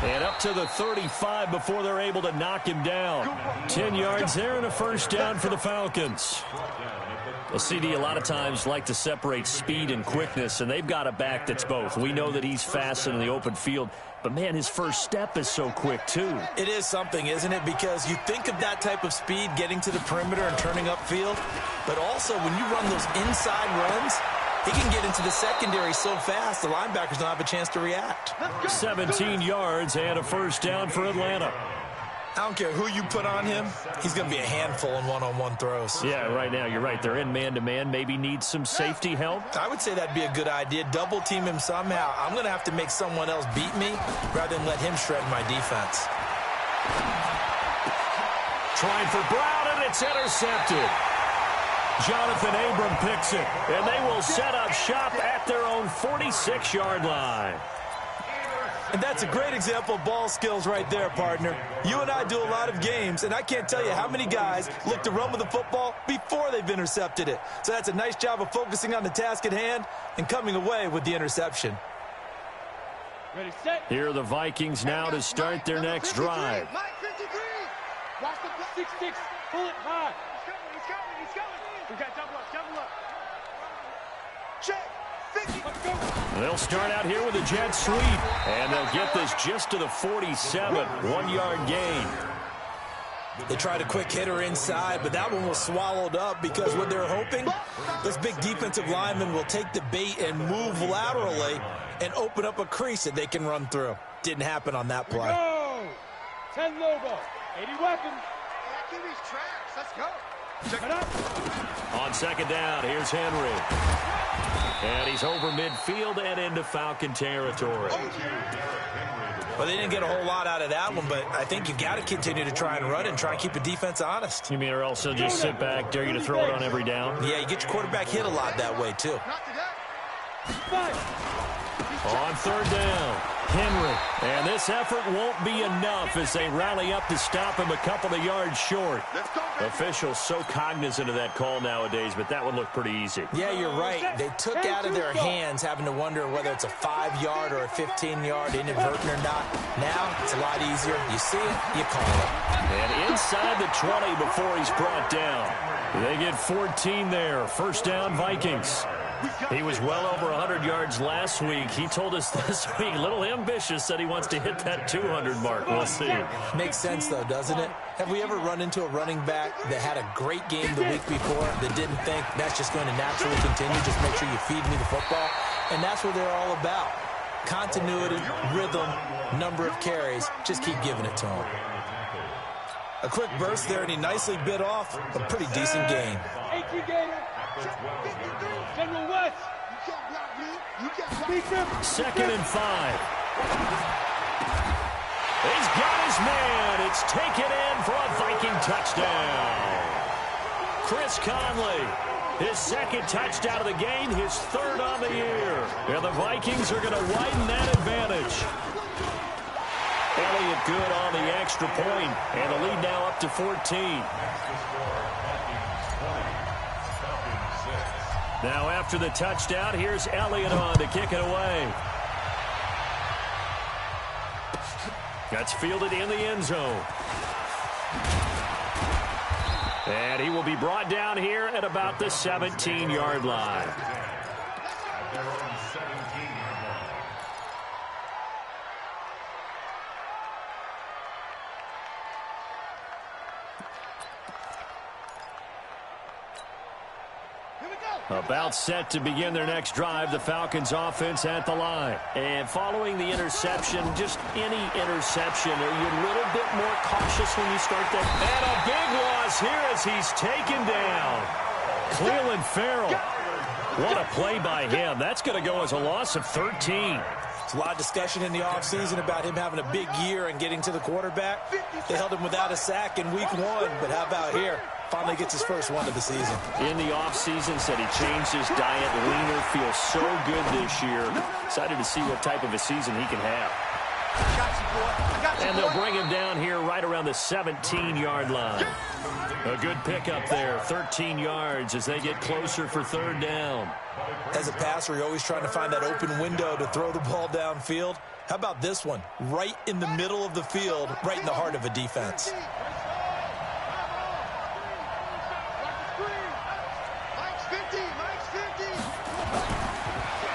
And up to the 35 before they're able to knock him down. 10 yards there and a first down for the Falcons. Well, CD, a lot of times like to separate speed and quickness, and they've got a back that's both. We know that he's fast in the open field, but, man, his first step is so quick, too. It is something, isn't it? Because you think of that type of speed getting to the perimeter and turning upfield, but also when you run those inside runs, he can get into the secondary so fast, the linebackers don't have a chance to react. 17 yards and a first down for Atlanta. I don't care who you put on him, he's going to be a handful in one-on-one throws. Yeah, right now, you're right. They're in man-to-man, maybe need some safety help. I would say that'd be a good idea. Double-team him somehow. I'm going to have to make someone else beat me rather than let him shred my defense. Trying for Brown, and it's intercepted. Jonathan Abram picks it, and they will set up shop at their own 46-yard line. And that's a great example of ball skills right there, partner. You and I do a lot of games, and I can't tell you how many guys look to run with the football before they've intercepted it. So that's a nice job of focusing on the task at hand and coming away with the interception. Ready, set. Here are the Vikings now to start their next drive. Watch the 6-6, pull it high. He's coming. We got double up. Check. 50. Let's go. They'll start out here with a jet sweep, and they'll get this just to the 47, 1-yard gain. They tried a quick hitter inside, but that one was swallowed up because what they're hoping, those big defensive linemen will take the bait and move laterally and open up a crease that they can run through. Didn't happen on that play. Go! 10 Lobo, 80 weapons. QB's tracks. Let's go. Check it out. On second down, here's Henry. And he's over midfield and into Falcon territory. Well, they didn't get a whole lot out of that one, but I think you've got to continue to try and run and try and keep the defense honest. You mean or else they'll just sit back, dare you to throw it on every down? Yeah, you get your quarterback hit a lot that way, too. On third down, Henry. And this effort won't be enough as they rally up to stop him a couple of yards short. Officials so cognizant of that call nowadays, but that one looked pretty easy. Yeah, you're right. They took out of their hands having to wonder whether it's a 5-yard or a 15-yard inadvertent or not. Now, it's a lot easier. You see it, you call it. And inside the 20 before he's brought down. They get 14 there. First down, Vikings. He was well over 100 yards last week. He told us this week, a little ambitious, said he wants to hit that 200 mark. We'll see. Makes sense, though, doesn't it? Have we ever run into a running back that had a great game the week before that didn't think that's just going to naturally continue? Just make sure you feed me the football. And that's what they're all about. Continuity, rhythm, number of carries. Just keep giving it to him. A quick burst there, and he nicely bit off a pretty decent gain. General West. Second and 5. He's got his man. It's taken in for a Viking touchdown. Chris Conley, his second touchdown of the game, his third on the year. And the Vikings are going to widen that advantage. Elliott good on the extra point, and the lead now up to 14. Now after the touchdown, here's Elliott on to kick it away. That's fielded in the end zone. And he will be brought down here at about the 17-yard line. About set to begin their next drive, the Falcons offense at the line. And following the interception, just any interception, are you a little bit more cautious when you start that? And a big loss here as he's taken down. Cleveland Farrell. What a play by him. That's going to go as a loss of 13. There's a lot of discussion in the offseason about him having a big year and getting to the quarterback. They held him without a sack in week 1, but how about here? Finally gets his first one of the season. In the offseason, said he changed his diet, leaner, feels so good this year. Excited to see what type of a season he can have. And they'll bring him down here right around the 17-yard line. A good pickup there, 13 yards as they get closer for third down. As a passer, you're always trying to find that open window to throw the ball downfield. How about this one? Right in the middle of the field, right in the heart of a defense.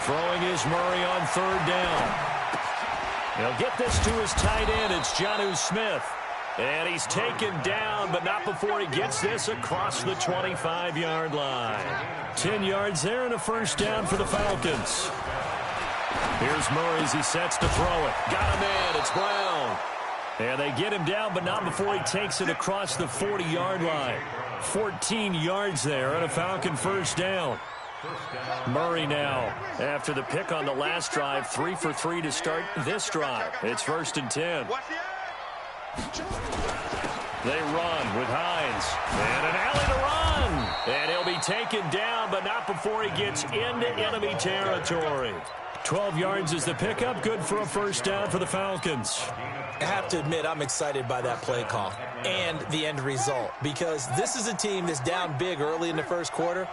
Throwing is Murray on third down. He'll get this to his tight end. It's Jonnu Smith. And he's taken down, but not before he gets this across the 25-yard line. 10 yards there and a first down for the Falcons. Here's Murray as he sets to throw it. Got him in. It's Brown. And they get him down, but not before he takes it across the 40-yard line. 14 yards there and a Falcon first down. Murray now, after the pick on the last drive, 3 for 3 to start this drive. It's first and 10. They run with Hines. And an alley to run. And he'll be taken down, but not before he gets into enemy territory. 12 yards is the pickup. Good for a first down for the Falcons. I have to admit, I'm excited by that play call and the end result, because this is a team that's down big early in the first quarter,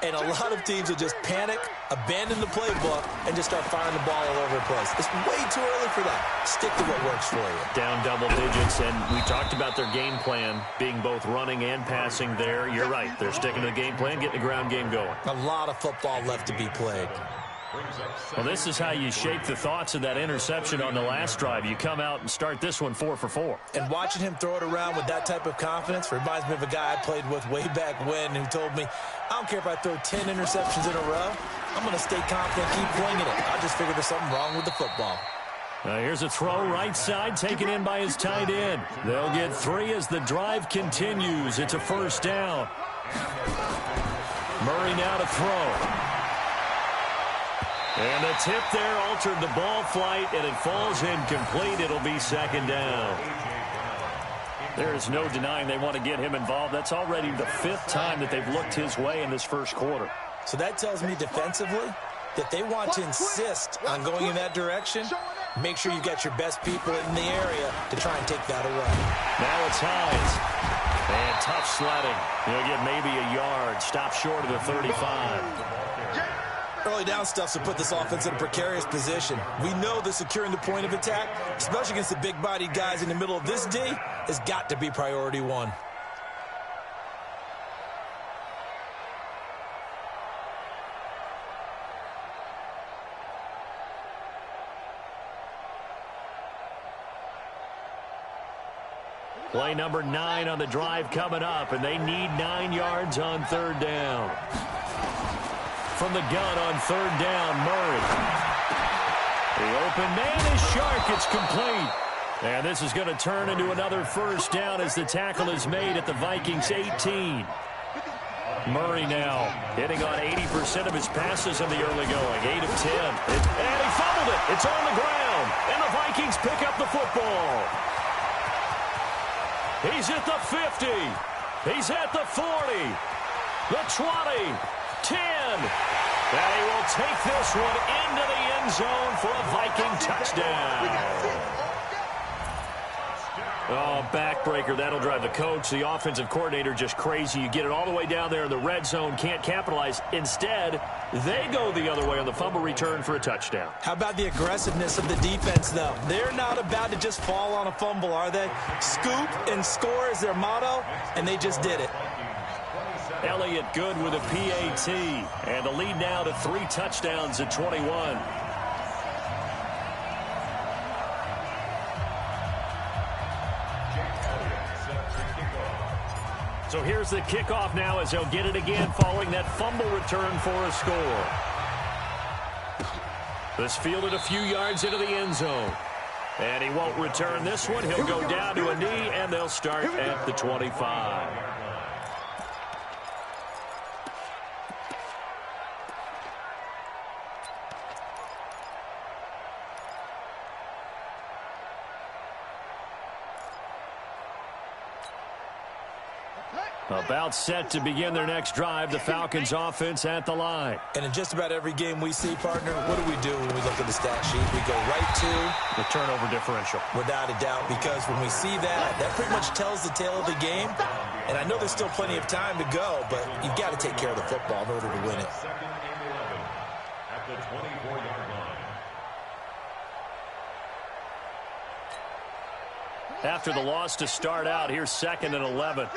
and a lot of teams will just panic, abandon the playbook, and just start firing the ball all over the place. It's way too early for that. Stick to what works for you. Down double digits, and we talked about their game plan being both running and passing there. You're right. They're sticking to the game plan, getting the ground game going. A lot of football left to be played. Well, this is how you shape the thoughts of that interception on the last drive. You come out and start this one 4 for 4. And watching him throw it around with that type of confidence reminds me of a guy I played with way back when who told me, I don't care if I throw 10 interceptions in a row. I'm going to stay confident, keep flinging it. I just figured there's something wrong with the football. Here's a throw right side, taken in by his tight end. They'll get 3 as the drive continues. It's a first down. Murray now to throw. And the tip there altered the ball flight, and it falls incomplete. It'll be second down. There is no denying they want to get him involved. That's already the 5th time that they've looked his way in this first quarter. So that tells me defensively that they want to insist on going in that direction. Make sure you got your best people in the area to try and take that away. Now it's Hines. And tough sledding. He'll get maybe a yard. Stop short of the 35. Early down stuff to put this offense in a precarious position. We know that securing the point of attack, especially against the big-bodied guys in the middle of this D, has got to be priority 1. Play number 9 on the drive coming up, and they need 9 yards on 3rd down. From the gun on 3rd down, Murray. The open man is Shark. It's complete. And this is going to turn into another first down as the tackle is made at the Vikings 18. Murray now hitting on 80% of his passes in the early going. 8 of 10. And he fumbled it. It's on the ground. And the Vikings pick up the football. He's at the 50. He's at the 40. The 20. 10. And he will take this one into the end zone for a Viking touchdown. Oh, backbreaker. That'll drive the coach, the offensive coordinator, just crazy. You get it all the way down there in the red zone, can't capitalize. Instead, they go the other way on the fumble return for a touchdown. How about the aggressiveness of the defense, though? They're not about to just fall on a fumble, are they? Scoop and score is their motto, and they just did it. Elliott good with a PAT, and the lead now to 3 touchdowns at 21. So here's the kickoff now as they'll get it again following that fumble return for a score. This fielded a few yards into the end zone. And he won't return this one. He'll go down to a knee, and they'll start at the 25. About set to begin their next drive, the Falcons offense at the line. And in just about every game we see, partner, what do we do when we look at the stat sheet? We go right to the turnover differential. Without a doubt, because when we see that, that pretty much tells the tale of the game. And I know there's still plenty of time to go, but you've got to take care of the football in order to win it. At the 24-yard line. After the loss to start out, here's 2nd and 11.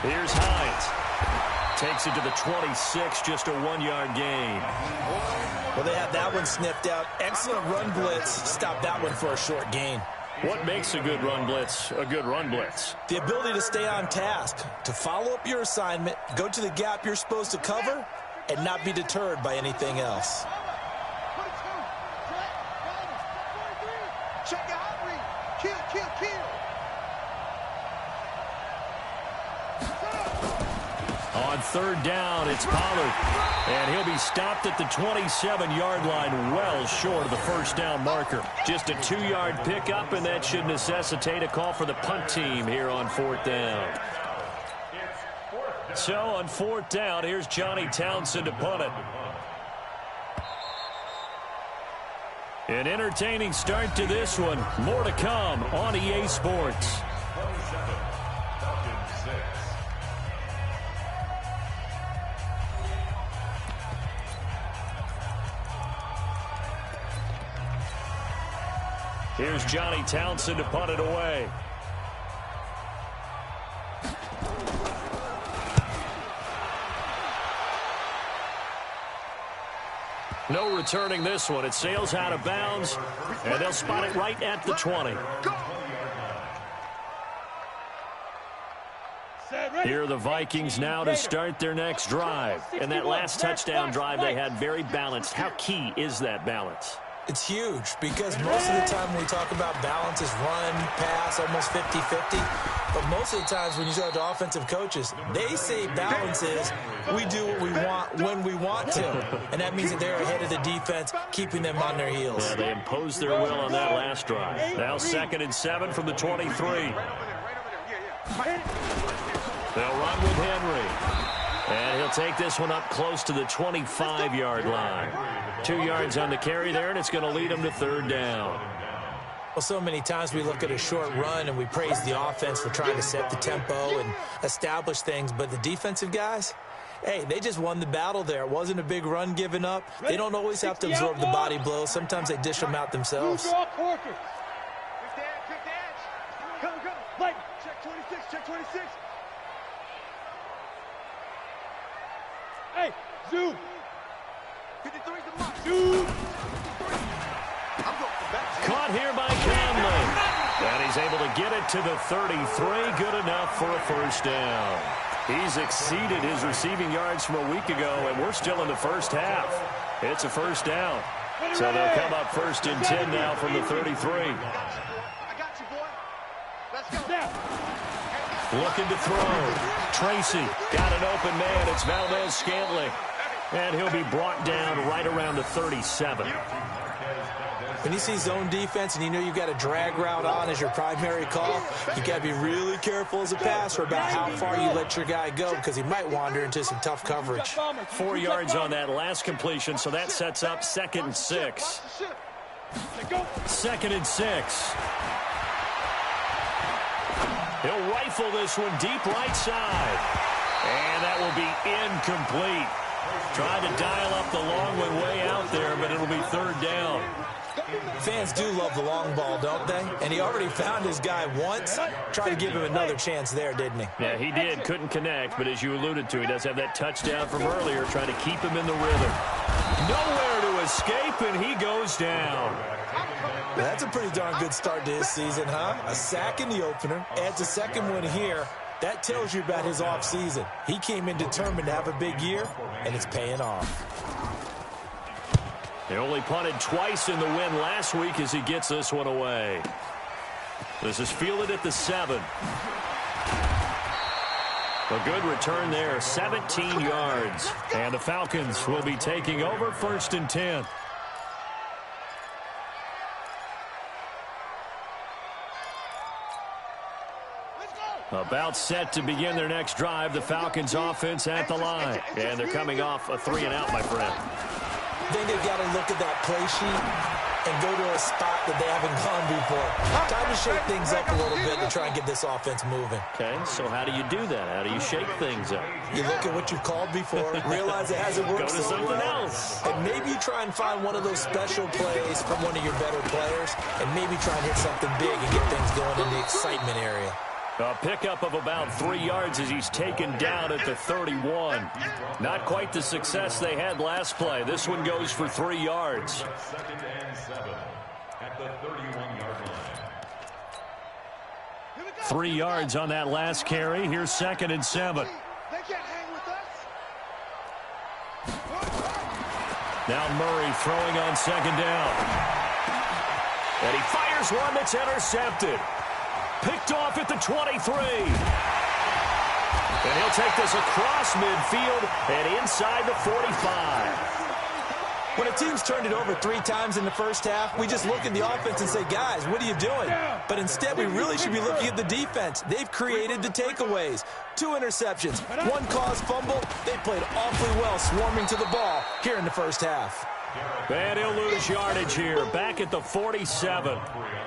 Here's Hines. Takes it to the 26, just a 1-yard gain. Well, they had that one sniffed out. Excellent run blitz. Stop that one for a short gain. What makes a good run blitz a good run blitz? The ability to stay on task, to follow up your assignment, go to the gap you're supposed to cover, and not be deterred by anything else. Check your hot read. Kill, kill, kill. On third down, it's Pollard. And he'll be stopped at the 27-yard line, well short of the first down marker. Just a 2-yard pickup, and that should necessitate a call for the punt team here on fourth down. So on fourth down, here's Johnny Townsend to punt it. An entertaining start to this one. More to come on EA Sports. Here's Johnny Townsend to punt it away. No returning this one. It sails out of bounds, and they'll spot it right at the 20. Here are the Vikings now to start their next drive. And that last touchdown drive they had very balanced. How key is that balance? It's huge because most of the time when we talk about balance is run, pass, almost 50-50. But most of the times when you talk to offensive coaches, they say balance is we do what we want when we want to. And that means that they're ahead of the defense, keeping them on their heels. Yeah, they imposed their will on that last drive. Now 2nd and 7 from the 23. They'll run with Henry. And he'll take this one up close to the 25-yard line. 2 yards on the carry there, and it's going to lead them to third down. Well, so many times we look at a short run and we praise the offense for trying to set the tempo and establish things. But the defensive guys, hey, they just won the battle there. It wasn't a big run given up. They don't always have to absorb the body blows. Sometimes they dish them out themselves. Check 26, check 26. Hey, zoom. 53's the mark. Zoom. Caught here by Conley. And he's able to get it to the 33. Good enough for a first down. He's exceeded his receiving yards from a week ago, and we're still in the first half. It's a first down. So they'll come up 1st and 10 now from the 33. I got you, boy. Let's go. Looking to throw. Tracy got an open man. It's Valdez-Scantling. And he'll be brought down right around the 37. When you see zone defense and you know you've got a drag route on as your primary call, you've got to be really careful as a passer about how far you let your guy go because he might wander into some tough coverage. 4 yards on that last completion, so that sets up 2nd and 6. 2nd and 6. He'll rifle this one deep right side. And that will be incomplete. Trying to dial up the long one way out there, but it'll be third down. Fans do love the long ball, don't they? And he already found his guy once. Tried to give him another chance there, didn't he? Yeah, he did. Couldn't connect, but as you alluded to, he does have that touchdown from earlier, trying to keep him in the rhythm. Nowhere to escape, and he goes down. That's a pretty darn good start to his season, huh? A sack in the opener, adds a second one here. That tells you about his offseason. He came in determined to have a big year, and it's paying off. He only punted twice in the win last week as he gets this one away. This is fielded at the 7. A good return there, 17 yards. And the Falcons will be taking over 1st and 10. About set to begin their next drive, the Falcons offense at the line. And they're coming off a 3-and-out, my friend. Then they've got to look at that play sheet and go to a spot that they haven't gone before. Time to shake things up a little bit to try and get this offense moving. Okay, so how do you do that? How do you shake things up? You look at what you've called before, realize it hasn't worked Go to so something well, else. and maybe you try and find one of those special plays from one of your better players, and maybe try and hit something big and get things going in the excitement area. A pickup of about 3 yards as he's taken down at the 31. Not quite the success they had last play. This one goes for 3 yards. 2nd and 7 at the 31-yard line. 3 yards on that last carry. Here's 2nd and 7. They can't hang with us. Now Murray throwing on 2nd down. And he fires one that's intercepted. Picked off at the 23. And he'll take this across midfield and inside the 45. When a team's turned it over 3 times in the first half, we just look at the offense and say, guys, what are you doing? But instead, we really should be looking at the defense. They've created the takeaways. 2 interceptions, 1 caused fumble. They played awfully well swarming to the ball here in the first half. And he'll lose yardage here, back at the 47.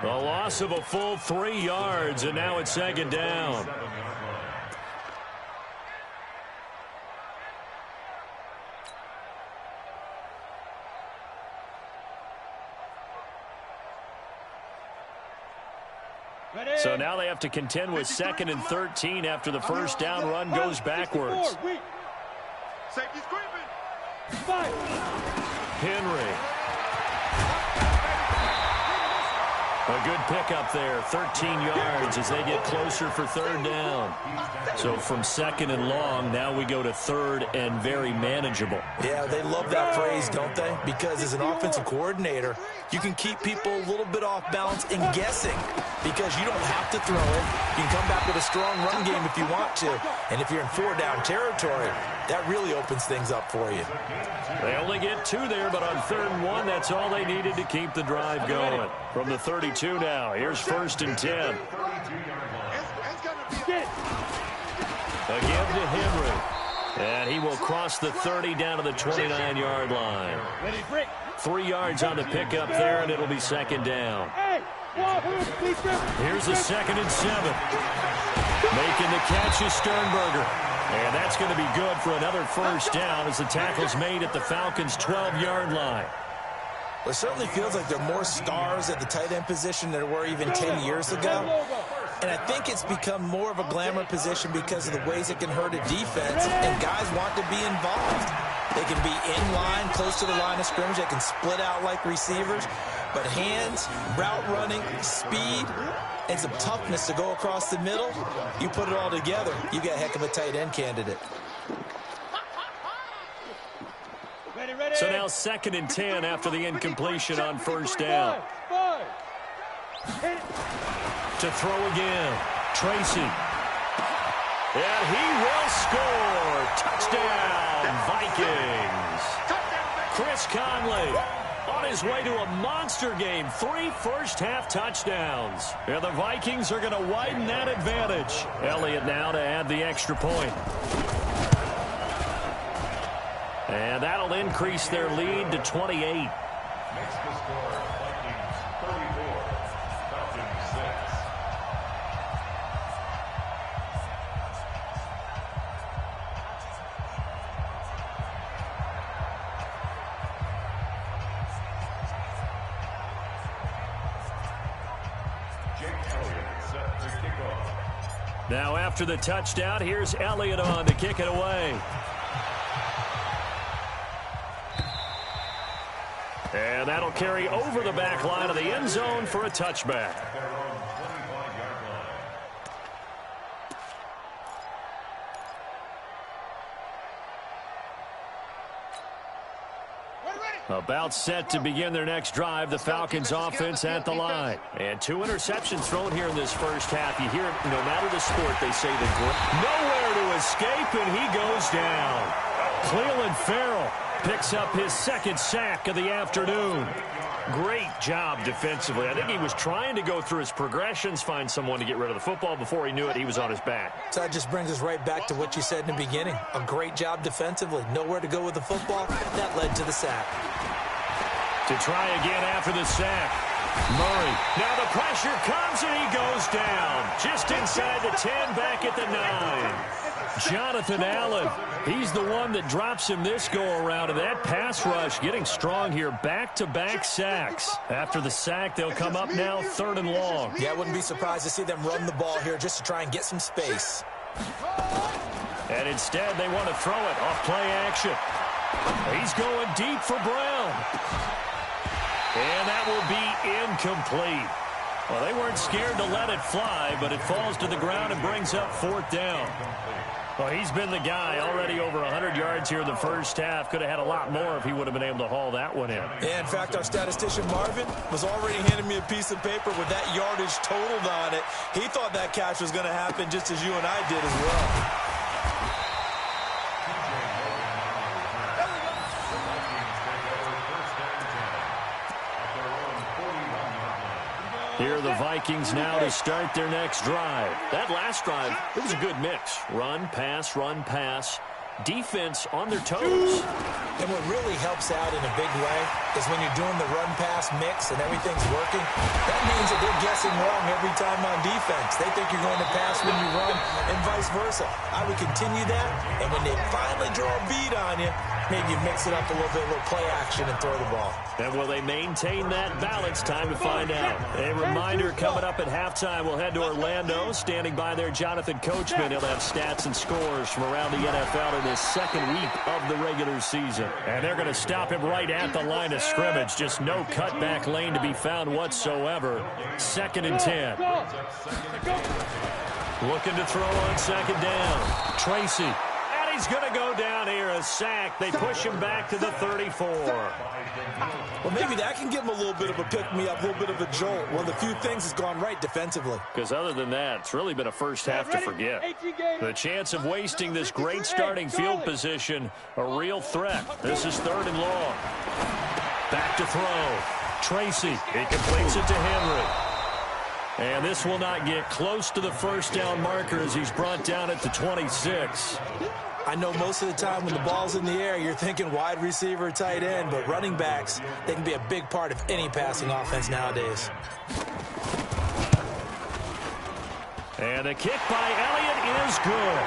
A loss of a full 3 yards, and now it's second down. So now they have to contend with 2nd and 13 after the first down run goes backwards. Safety screaming. Henry. A good pickup there, 13 yards as they get closer for 3rd down. So from 2nd and long, now we go to 3rd and very manageable. Yeah, they love that phrase, don't they? Because as an offensive coordinator, you can keep people a little bit off balance and guessing because you don't have to throw it. You can come back with a strong run game if you want to. And if you're in 4-down territory, that really opens things up for you. They only get 2 there, but on 3rd and 1, that's all they needed to keep the drive going. From the 32 now, here's 1st and 10. Again to Henry. And he will cross the 30 down to the 29-yard line. 3 yards on the pickup there, and it'll be 2nd down. Here's the 2nd and 7. Making the catch is Sternberger. And that's going to be good for another first down as the tackle's made at the Falcons' 12-yard line. Well, it certainly feels like there are more stars at the tight end position than there were even 10 years ago. And I think it's become more of a glamour position because of the ways it can hurt a defense, and guys want to be involved. They can be in line, close to the line of scrimmage. They can split out like receivers. But hands, route running, speed, and some toughness to go across the middle, you put it all together, you got a heck of a tight end candidate. So now 2nd and 10 after the incompletion on 1st down. To throw again, Tracy. And he will score. Touchdown, Vikings. Chris Conley on his way to a monster game. 3 first-half touchdowns. And the Vikings are going to widen that advantage. Elliott now to add the extra point. And that'll increase their lead to 28. Makes the score Vikings 34, Falcons 6. Jake Elliott set to kick off. Now after the touchdown, here's Elliott on to kick it away. And that'll carry over the back line of the end zone for a touchback. About set to begin their next drive, the Falcons offense at the line. And 2 interceptions thrown here in this first half. You hear it, no matter the sport, they say nowhere to escape, and he goes down. Cleveland Farrell picks up his 2nd sack of the afternoon. Great job defensively. I think he was trying to go through his progressions, find someone to get rid of the football. Before he knew it, he was on his back. So that just brings us right back to what you said in the beginning. A great job defensively. Nowhere to go with the football. That led to the sack. To try again after the sack. Murray. Now the pressure comes and he goes down. Just inside the 10, back at the 9. Jonathan Allen, he's the one that drops him this go-around, and that pass rush getting strong here. Back-to-back sacks. After the sack, they'll come up now 3rd and long. Yeah, I wouldn't be surprised to see them run the ball here just to try and get some space. And instead, they want to throw it off play action. He's going deep for Brown. And that will be incomplete. Well, they weren't scared to let it fly, but it falls to the ground and brings up 4th down. Well, he's been the guy already over 100 yards here in the first half. Could have had a lot more if he would have been able to haul that one in. Yeah, in fact, our statistician Marvin was already handing me a piece of paper with that yardage totaled on it. He thought that catch was going to happen just as you and I did as well. Here are the Vikings now to start their next drive. That last drive, it was a good mix. Run, pass, defense on their toes. And what really helps out in a big way is when you're doing the run-pass mix and everything's working, that means that they're guessing wrong every time on defense. They think you're going to pass when you run and vice versa. I would continue that, and when they finally draw a beat on you, maybe you mix it up a little bit, a little play action, and throw the ball. And will they maintain that balance? Time to find out. A reminder coming up at halftime. We'll head to Orlando. Standing by there, Jonathan Coachman. He'll have stats and scores from around the NFL in this second week of the regular season. And they're going to stop him right at the line of scrimmage. Just no cutback lane to be found whatsoever. 2nd and 10. Looking to throw on 2nd down. Tracy. He's going to go down here, a sack. They push him back to the 34. Well, maybe that can give him a little bit of a pick-me-up, a little bit of a jolt. One of the few things that's gone right defensively. Because other than that, it's really been a first half to forget. The chance of wasting this great starting field position, a real threat. This is 3rd and long. Back to throw. Tracy, he completes it to Henry. And this will not get close to the first down marker as he's brought down at the 26. I know most of the time when the ball's in the air, you're thinking wide receiver, tight end, but running backs, they can be a big part of any passing offense nowadays. And a kick by Elliott is good.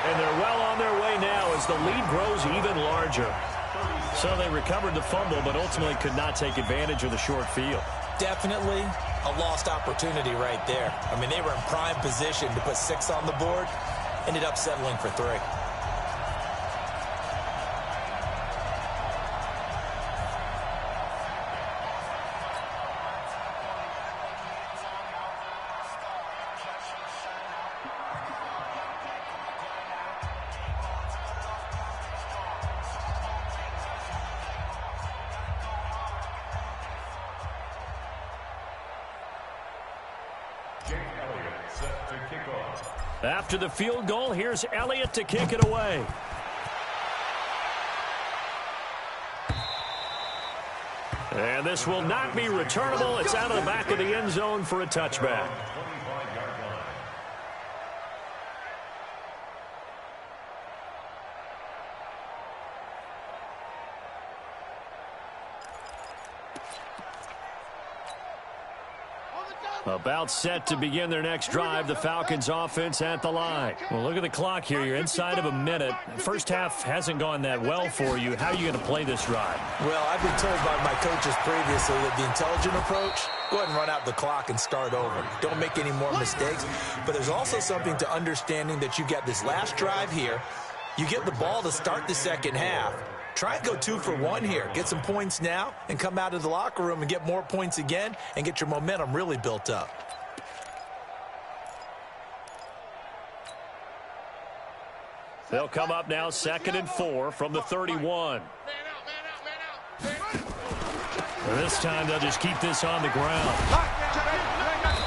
And they're well on their way now as the lead grows even larger. So they recovered the fumble, but ultimately could not take advantage of the short field. Definitely a lost opportunity right there. I mean, they were in prime position to put 6 on the board, ended up settling for 3. After the field goal, here's Elliott to kick it away. And this will not be returnable. It's out of the back of the end zone for a touchback. About set to begin their next drive, the Falcons offense at the line. Well, look at the clock here. You're inside of a minute. First half hasn't gone that well for you. How are you going to play this drive? Well, I've been told by my coaches previously that the intelligent approach, go ahead and run out the clock and start over. Don't make any more mistakes. But there's also something to understanding that you get this last drive here. You get the ball to start the second half. Try and go 2 for 1 here. Get some points now and come out of the locker room and get more points again and get your momentum really built up. They'll come up now 2nd and 4 from the 31. And this time they'll just keep this on the ground.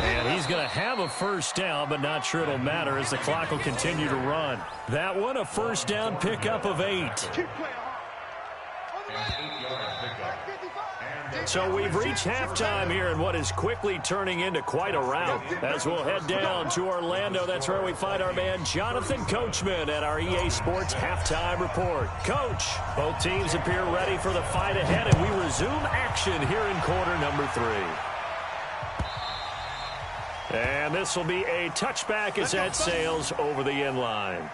And he's going to have a first down, but not sure it'll matter as the clock will continue to run. That one, a first down pickup of 8. So we've reached halftime here in what is quickly turning into quite a rout. As we'll head down to Orlando, that's where we find our man Jonathan Coachman at our EA Sports Halftime Report. Coach, both teams appear ready for the fight ahead, and we resume action here in quarter number 3. And this will be a touchback as that sails over the end line.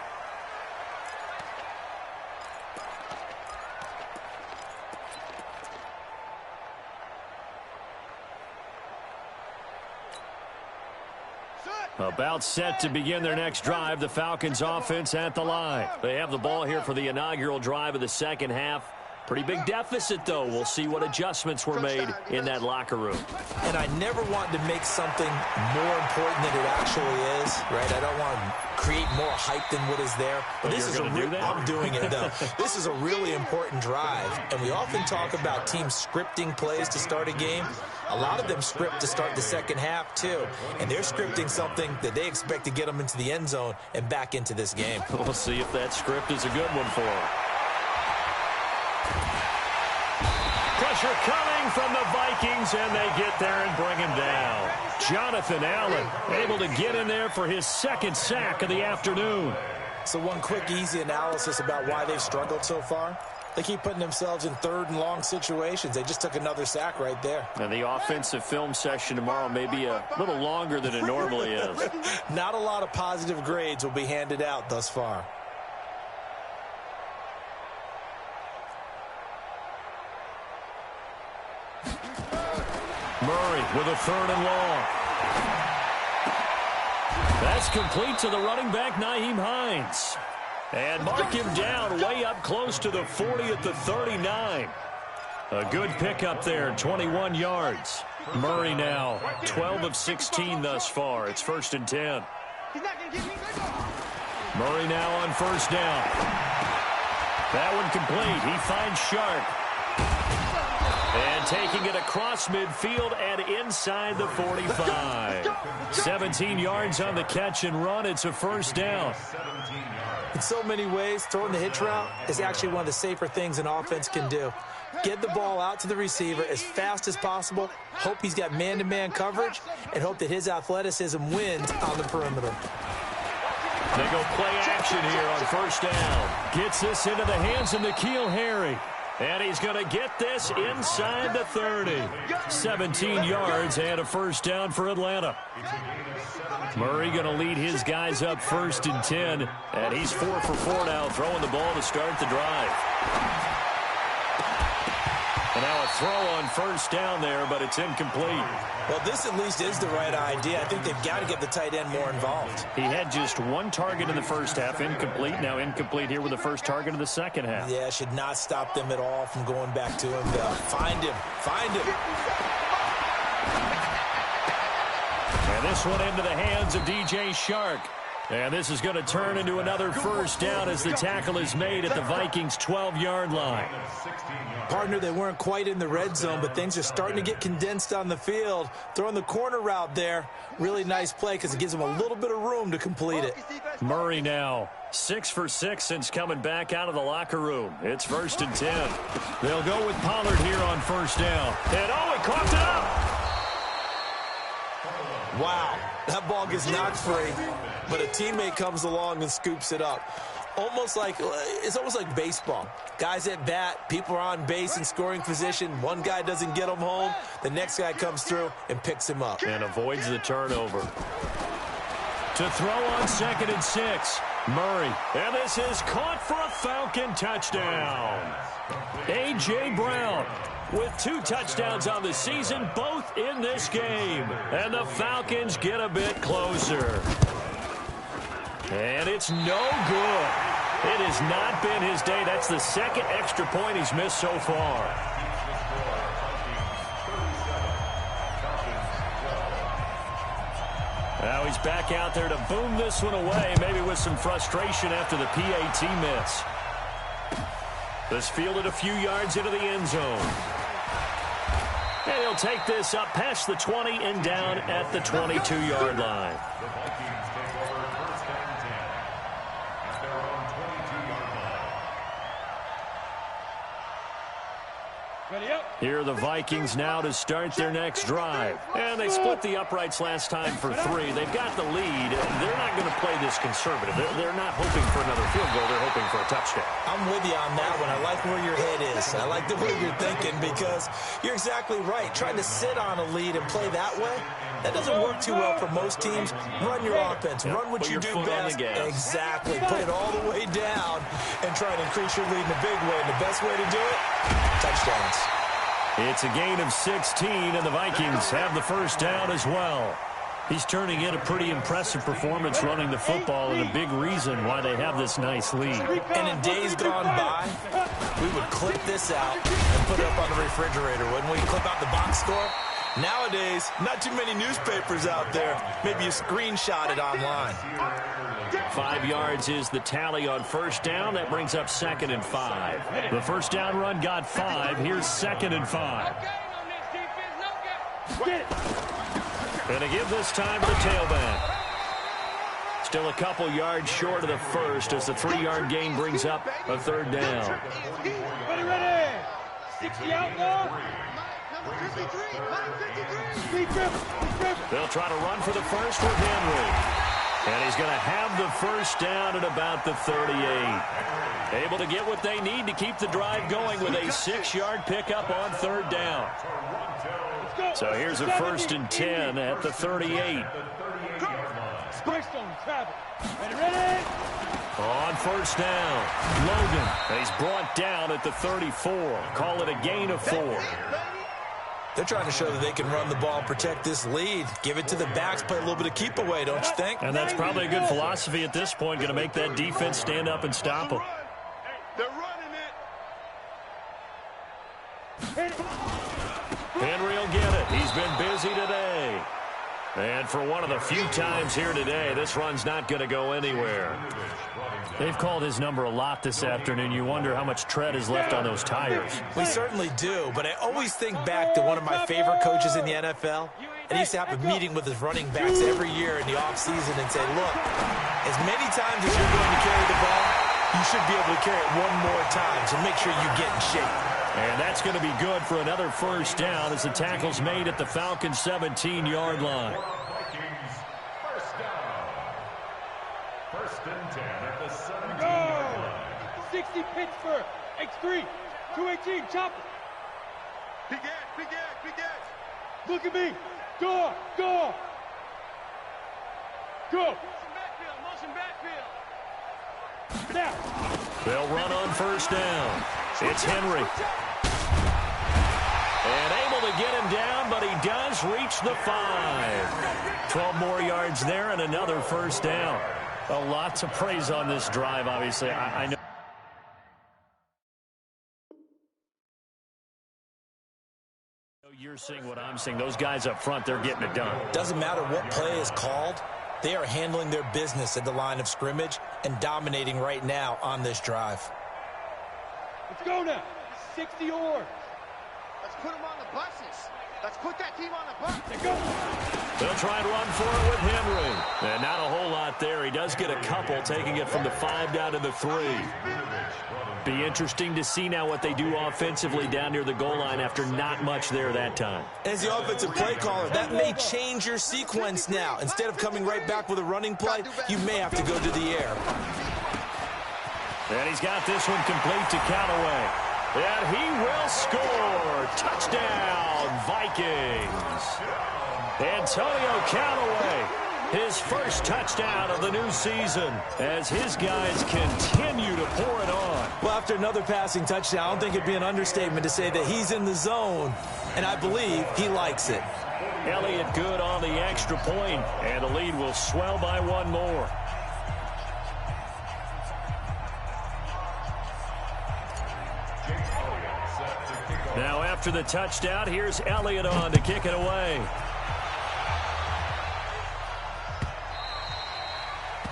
About set to begin their next drive, the Falcons offense at the line. They have the ball here for the inaugural drive of the second half. Pretty big deficit, though. We'll see what adjustments were made in that locker room. And I never want to make something more important than it actually is, right? I don't want to create more hype than what is there. But this is I'm doing it, though. This is a really important drive. And we often talk about teams scripting plays to start a game. A lot of them script to start the second half, too. And they're scripting something that they expect to get them into the end zone and back into this game. We'll see if that script is a good one for them. Pressure coming from the Vikings, and they get there and bring him down. Jonathan Allen able to get in there for his second sack of the afternoon. So one quick, easy analysis about why they've struggled so far. They keep putting themselves in third and long situations. They just took another sack right there. And the offensive film session tomorrow may be a little longer than it normally is. Not a lot of positive grades will be handed out thus far. Murray with a third and long. That's complete to the running back, Nyheim Hines. And mark him down way up close to the 40 at the 39. A good pickup there, 21 yards. Murray now 12 of 16 thus far. It's 1st and 10. Murray now on first down. That one complete. He finds Sharp. And taking it across midfield and inside the 45. 17 yards on the catch and run. It's a first down. In so many ways, throwing the hitch route is actually one of the safer things an offense can do. Get the ball out to the receiver as fast as possible, hope he's got man-to-man coverage, and hope that his athleticism wins on the perimeter. They go play action here on first down. Gets this into the hands of N'Keal Harry. And he's going to get this inside the 30. 17 yards and a first down for Atlanta. Murray going to lead his guys up 1st and 10. And he's 4 for 4 now, throwing the ball to start the drive. And now a throw on first down there, but it's incomplete. Well, this at least is the right idea. I think they've got to get the tight end more involved. He had just one target in the first half, incomplete. Now incomplete here with the first target of the second half. Yeah, should not stop them at all from going back to him. Find him. Find him. And this one into the hands of DJ Shark. And this is going to turn into another first down as the tackle is made at the Vikings' 12-yard line. Partner, they weren't quite in the red zone, but things are starting to get condensed on the field. Throwing the corner route there, really nice play because it gives them a little bit of room to complete it. Murray now 6 for 6 since coming back out of the locker room. It's 1st and 10. They'll go with Pollard here on first down. And he coughed it up. Wow, that ball gets knocked free, but a teammate comes along and scoops it up. It's almost like baseball. Guys at bat, people are on base in scoring position. One guy doesn't get him home. The next guy comes through and picks him up. And avoids the turnover. To throw on 2nd and 6. Murray. And this is caught for a Falcon touchdown. A.J. Brown with 2 touchdowns on the season, both in this game. And the Falcons get a bit closer. And it's no good. It has not been his day. That's the second extra point he's missed so far. Now he's back out there to boom this one away, maybe with some frustration after the PAT miss. This fielded a few yards into the end zone. And he'll take this up past the 20 and down at the 22-yard line. Here are the Vikings now to start their next drive. And they split the uprights last time for 3. They've got the lead. They're not going to play this conservative. They're not hoping for another field goal. They're hoping for a touchdown. I'm with you on that one. I like where your head is. I like the way you're thinking because you're exactly right. Trying to sit on a lead and play that way, that doesn't work too well for most teams. Run your offense. Run what you do best. Exactly. Put it all the way down and try to increase your lead in a big way. And the best way to do it, touchdowns. It's a gain of 16, and the Vikings have the first down as well. He's turning in a pretty impressive performance running the football, and a big reason why they have this nice lead. And in days gone by, we would clip this out and put it up on the refrigerator, wouldn't we? Clip out the box score. Nowadays, not too many newspapers out there. Maybe you screenshot it online. 5 yards is the tally on first down. That brings up 2nd and 5. The first down run got 5. Here's 2nd and 5. And to give this time to the tailback. Still a couple yards short of the first as the 3-yard gain brings up a 3rd down. 60 outlaw. Number 53. Mike 53. Speed dribble. They'll try to run for the first with Henry. And he's going to have the first down at about the 38. Able to get what they need to keep the drive going with a 6-yard pickup on 3rd down. So here's a 1st and 10 at the 38. Spikestone travel. Ready? On 1st down, Logan. He's brought down at the 34. Call it a gain of 4. They're trying to show that they can run the ball and protect this lead. Give it to the backs, play a little bit of keep away, don't you think? And that's probably a good philosophy at this point, going to make that defense stand up and stop them. They're running it. Henry will get it. He's been busy today. And for one of the few times here today, this run's not going to go anywhere. They've called his number a lot this afternoon. You wonder how much tread is left on those tires. We certainly do, but I always think back to one of my favorite coaches in the NFL. And he used to have a meeting with his running backs every year in the offseason and say, look, as many times as you're going to carry the ball, you should be able to carry it one more time, so make sure you get in shape. And that's going to be good for another 1st down as the tackle's made at the Falcons' 17-yard line. Vikings, 1st down. 1st and 10 at the 17-yard Go! line. 60 Pittsburgh. X3. 218. Chopper. Big edge. Look at me. Go. Motion backfield. Now. They'll run on 1st down. It's Henry. And able to get him down, but he does reach the 5. 12 more yards there and another 1st down. A lot to praise on this drive, obviously. I know. You're seeing what I'm seeing. Those guys up front, they're getting it done. Doesn't matter what play is called. They are handling their business at the line of scrimmage and dominating right now on this drive. Let's go now. 60 oars. Let's put them on the buses. Let's put that team on the bus. Let's go. They'll try and run for it with Henry. And not a whole lot there. He does get a couple, taking it from the 5 down to the 3. Be interesting to see now what they do offensively down near the goal line after not much there that time. As the offensive play caller, that may change your sequence now. Instead of coming right back with a running play, you may have to go to the air. And he's got this one complete to Callaway. And he will score. Touchdown, Vikings. Antonio Callaway, his first touchdown of the new season as his guys continue to pour it on. Well, after another passing touchdown, I don't think it'd be an understatement to say that he's in the zone, and I believe he likes it. Elliott good on the extra point, and the lead will swell by 1 more. Now after the touchdown, here's Elliott on to kick it away.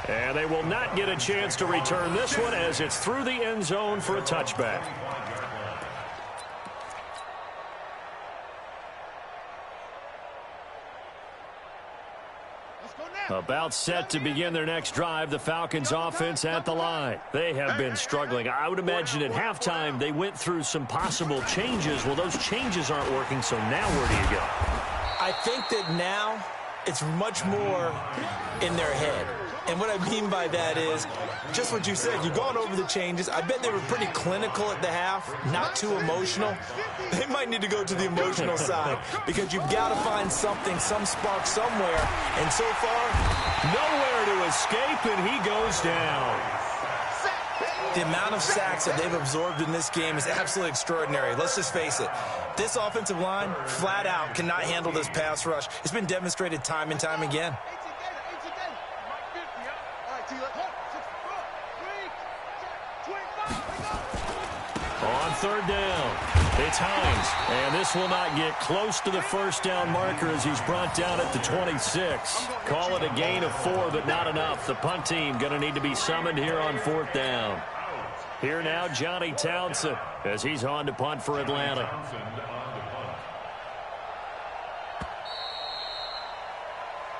And they will not get a chance to return this one as it's through the end zone for a touchback. About set to begin their next drive, the Falcons offense at the line. They have been struggling. I would imagine at halftime they went through some possible changes. Well, those changes aren't working, so now where do you go? I think that now it's much more in their head. And what I mean by that is just what you said. You've gone over the changes. I bet they were pretty clinical at the half, not too emotional. They might need to go to the emotional side because you've got to find something, some spark somewhere. And so far, nowhere to escape, and he goes down. The amount of sacks that they've absorbed in this game is absolutely extraordinary. Let's just face it. This offensive line, flat out, cannot handle this pass rush. It's been demonstrated time and time again. On 3rd down, it's Hines, and this will not get close to the first down marker as he's brought down at the 26. Call it a gain of 4, but not enough. The punt team going to need to be summoned here on 4th down. Here now, Johnny Townsend, as he's on to punt for Atlanta.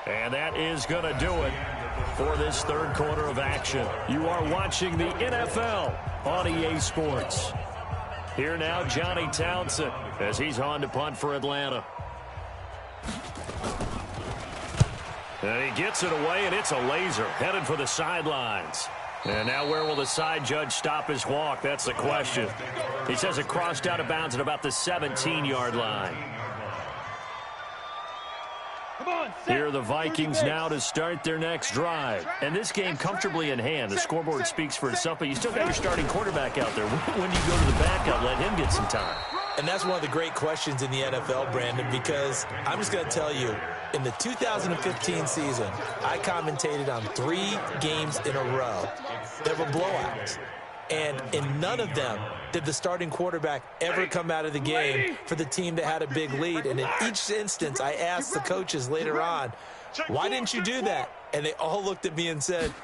And that is going to do it for this 3rd quarter of action. You are watching the NFL on EA Sports. Here now, Johnny Townsend, as he's on to punt for Atlanta. And he gets it away, and it's a laser, headed for the sidelines. And now where will the side judge stop his walk? That's the question. He says it crossed out of bounds at about the 17-yard line. Here are the Vikings now to start their next drive. And this game comfortably in hand. The scoreboard speaks for itself, but you still got your starting quarterback out there. When do you go to the backup, let him get some time? And that's one of the great questions in the NFL, Brandon, because I'm just going to tell you, in the 2015 season, I commentated on 3 games in a row that were blowouts. And in none of them did the starting quarterback ever come out of the game for the team that had a big lead. And in each instance, I asked the coaches later on, why didn't you do that? And they all looked at me and said,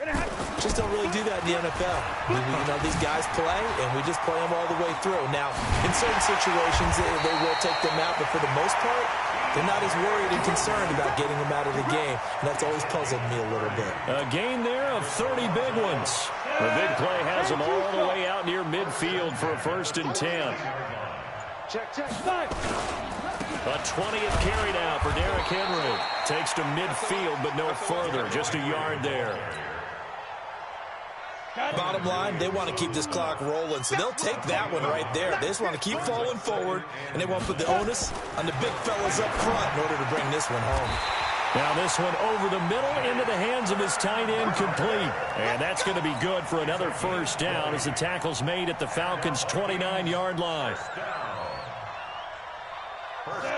just don't really do that in the NFL. You know, these guys play, and we just play them all the way through. Now, in certain situations, they will take them out, but for the most part, they're not as worried and concerned about getting them out of the game. And that's always puzzled me a little bit. A gain there of 30 big ones. The big play has them all the way out near midfield for a 1st and 10. Check. A 20th carry now for Derrick Henry. Takes to midfield, but no further. Just a yard there. Bottom line, they want to keep this clock rolling, so they'll take that one right there. They just want to keep falling forward, and they want to put the onus on the big fellas up front in order to bring this one home. Now this one over the middle into the hands of his tight end, complete. And that's going to be good for another 1st down as the tackle's made at the Falcons' 29-yard line.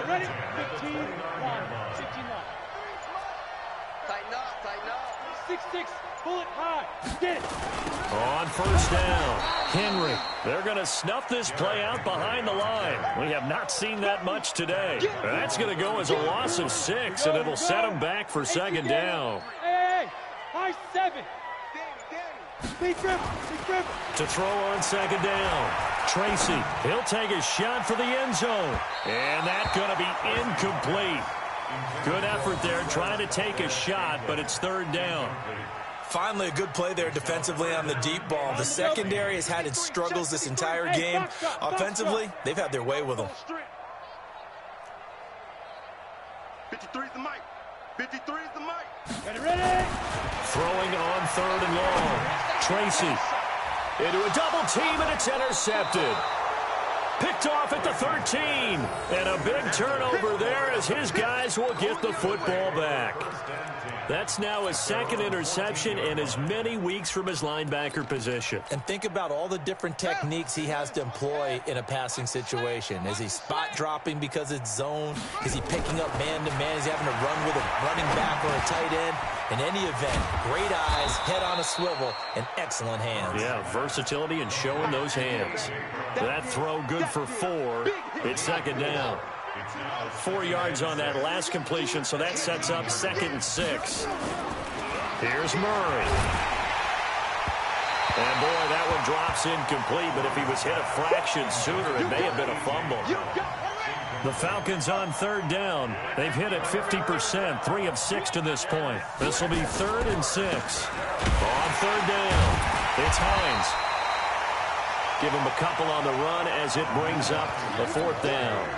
Ready? 15, 1, 69. Tighten up. 6-6, pull it high. Get it. On 1st down, Henry. They're going to snuff this play out behind the line. We have not seen that much today. That's going to go as a loss of 6, and it'll set them back for 2nd down. Hey, high 7. Big grip. To throw on 2nd down. Tracy, he'll take a shot for the end zone. And that's going to be incomplete. Good effort there trying to take a shot, but it's 3rd down. Finally, a good play there defensively on the deep ball. The secondary has had its struggles this entire game. Offensively, they've had their way with them. 53 is the mic. 53 is the mic. Ready? Throwing on 3rd and long. Tracy into a double team, and it's intercepted. Picked off at the 13. And a big turnover there as his guys will get the football back. That's now his 2nd interception in as many weeks from his linebacker position. And think about all the different techniques he has to employ in a passing situation. Is he spot dropping because it's zone? Is he picking up man-to-man? Is he having to run with a running back or a tight end? In any event, great eyes, head on a swivel, and excellent hands. Yeah, versatility and showing those hands. That throw good for 4. It's 2nd down. 4 yards on that last completion, so that sets up 2nd and 6. Here's Murray. And boy, that one drops incomplete, but if he was hit a fraction sooner, it may have been a fumble. The Falcons on 3rd down. They've hit it 50%, 3 of 6 to this point. This will be 3rd and 6. On 3rd down, it's Hines. Give him a couple on the run as it brings up the 4th down.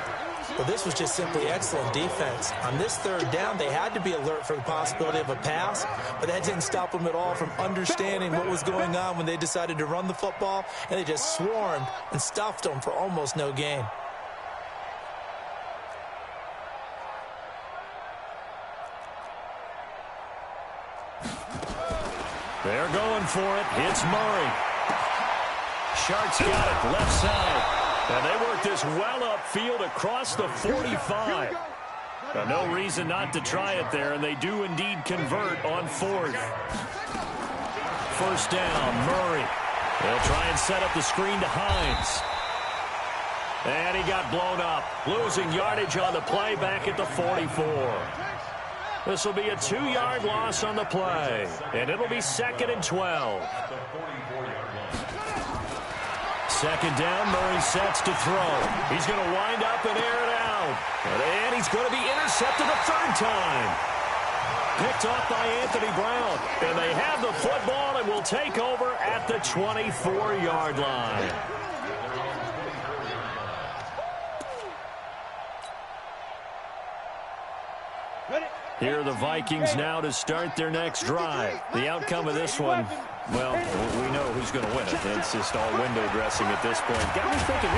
Well, this was just simply excellent defense. On this 3rd down, they had to be alert for the possibility of a pass, but that didn't stop them at all from understanding what was going on when they decided to run the football, and they just swarmed and stuffed them for almost no gain. They're going for it. It's Murray. Sharks got it, left side. And they work this well upfield across the 45. No reason not to try it there, and they do indeed convert on 4th. 1st down, Murray. They'll try and set up the screen to Hines. And he got blown up, losing yardage on the play back at the 44. This will be a 2-yard loss on the play, and it'll be 2nd and 12. 2nd down, Murray sets to throw. He's going to wind up and air it out. And he's going to be intercepted a 3rd time. Picked off by Anthony Brown. And they have the football and will take over at the 24-yard line. Here are the Vikings now to start their next drive. The outcome of this one, well, we know who's going to win it. It's just all window dressing at this point. Got me thinking,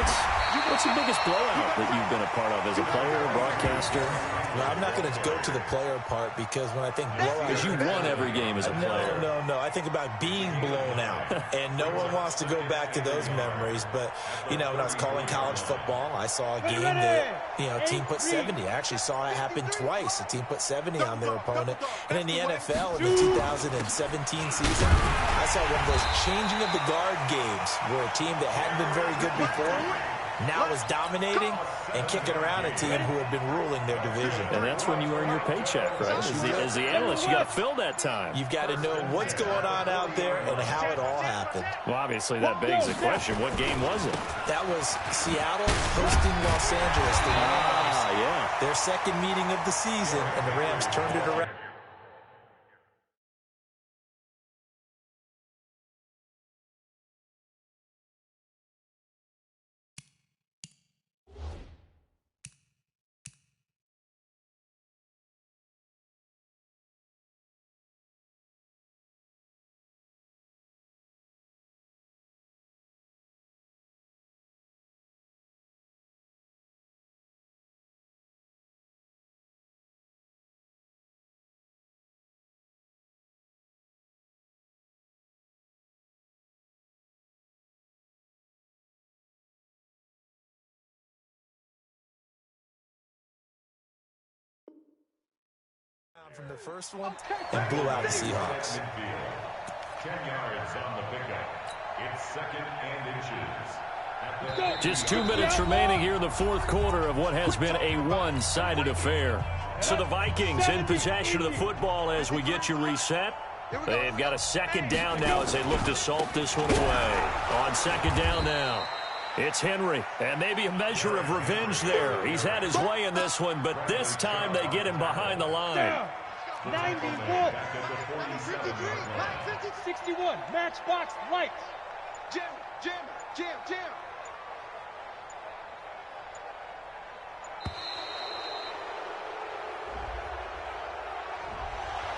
what's the biggest blowout that you've been a part of as a player, broadcaster? No, I'm not going to go to the player part because when I think blowout... Because you won every game as a player. No. I think about being blown out. And no one wants to go back to those memories. But, you know, when I was calling college football, I saw a game that, you know, a team put 70. I actually saw it happen twice. A team put 70 on their opponent. And in the NFL, in the 2017 season, I saw one of those changing of the guard games where a team that hadn't been very good before now is dominating and kicking around a team who had been ruling their division. And that's when you earn your paycheck, right? As the analyst, you got to fill that time. You've got to know what's going on out there and how it all happened. Well, obviously, that begs the question, what game was it? That was Seattle hosting Los Angeles. The Rams. Yeah. Their second meeting of the season, and the Rams turned it around. From the first one and blew out the Seahawks. 10 yards on the pickup. It's 2nd and inches. Just 2 minutes remaining here in the fourth quarter of what has been a one-sided affair. So the Vikings in possession of the football as we get you reset. They've got a second down now as they look to salt this one away. On second down now, it's Henry, and maybe a measure of revenge there. He's had his way in this one, but this time they get him behind the line. 94, 61, matchbox lights. Jim.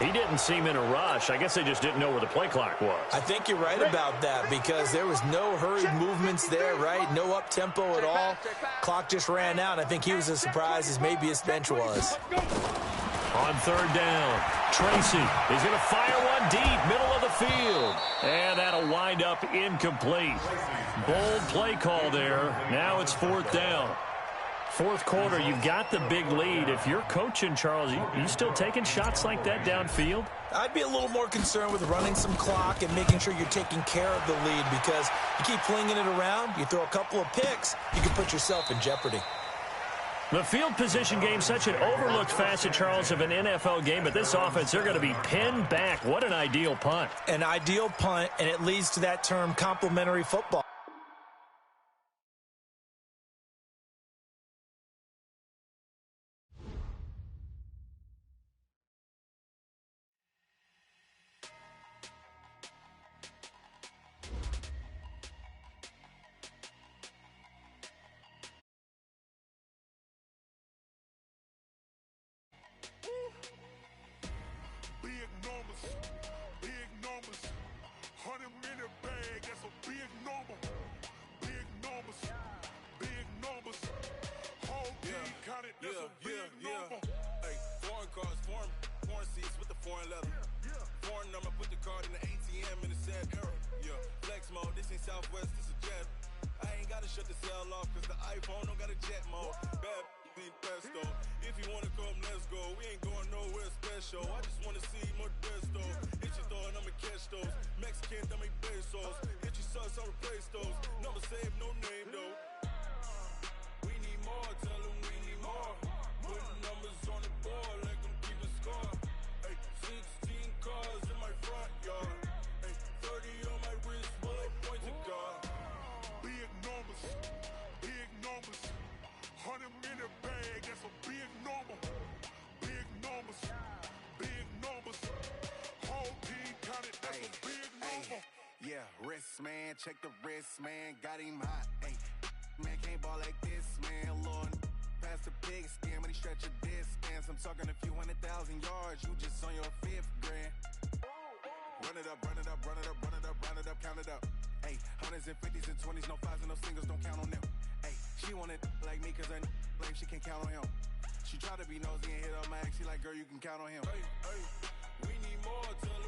He didn't seem in a rush. I guess they just didn't know where the play clock was. I think you're right about that because there was no hurried movements there, right? No up-tempo at all. Clock just ran out. I think he was as surprised as maybe his bench was. On third down, Tracy is going to fire one deep, middle of the field. And that'll wind up incomplete. Bold play call there. Now it's fourth down. Fourth quarter, you've got the big lead. If you're coaching, Charles, you still taking shots like that downfield? I'd be a little more concerned with running some clock and making sure you're taking care of the lead because you keep flinging it around, you throw a couple of picks, you can put yourself in jeopardy. The field position game, such an overlooked facet, Charles, of an NFL game, but this offense, they're going to be pinned back. What an ideal punt. An ideal punt, and it leads to that term complementary football. Big numbers, 100-minute bag, that's a big number. Big numbers, whole team counted, that's a big number. Hey, foreign cars, foreign seats with the foreign leather. Foreign number, put the card in the ATM in the sad era. Yeah, flex mode, this ain't Southwest, this a jet. I ain't gotta shut the cell off, cause the iPhone don't got a jet mode. Bad pesto. If you wanna come, let's go. We ain't going nowhere special. I just wanna see more desto. Hit your throw and I'ma catch those. Mexican, that make pesos. Hit your sus, I'll replace those. Number save, no name though. We need more, tell them we need more. Putting numbers on the board, like them keep a score. Hey, 16 cars in my front yard. Hey, 30 on my wrist, bullet point to God. Big numbers, 100-minute bag, that's a big number. Big numbers, whole team counted, that's a big number. Yeah, wrist man, check the wrist man, got him hot. Ay, man can't ball like this, man. Lord, pass the big skin when he stretch a distance. I'm talking a few 200,000 yards, you just on your 5th grand. Run it up, run it up, run it up, run it up, run it up, count it up. Hey, hundreds and 50s and 20s, no 5s and no singles, don't count on them. Hey, she want it like me cause her like she can count on him. She try to be nosy and hit up my ex, she like, girl, you can count on him. Hey, we need more to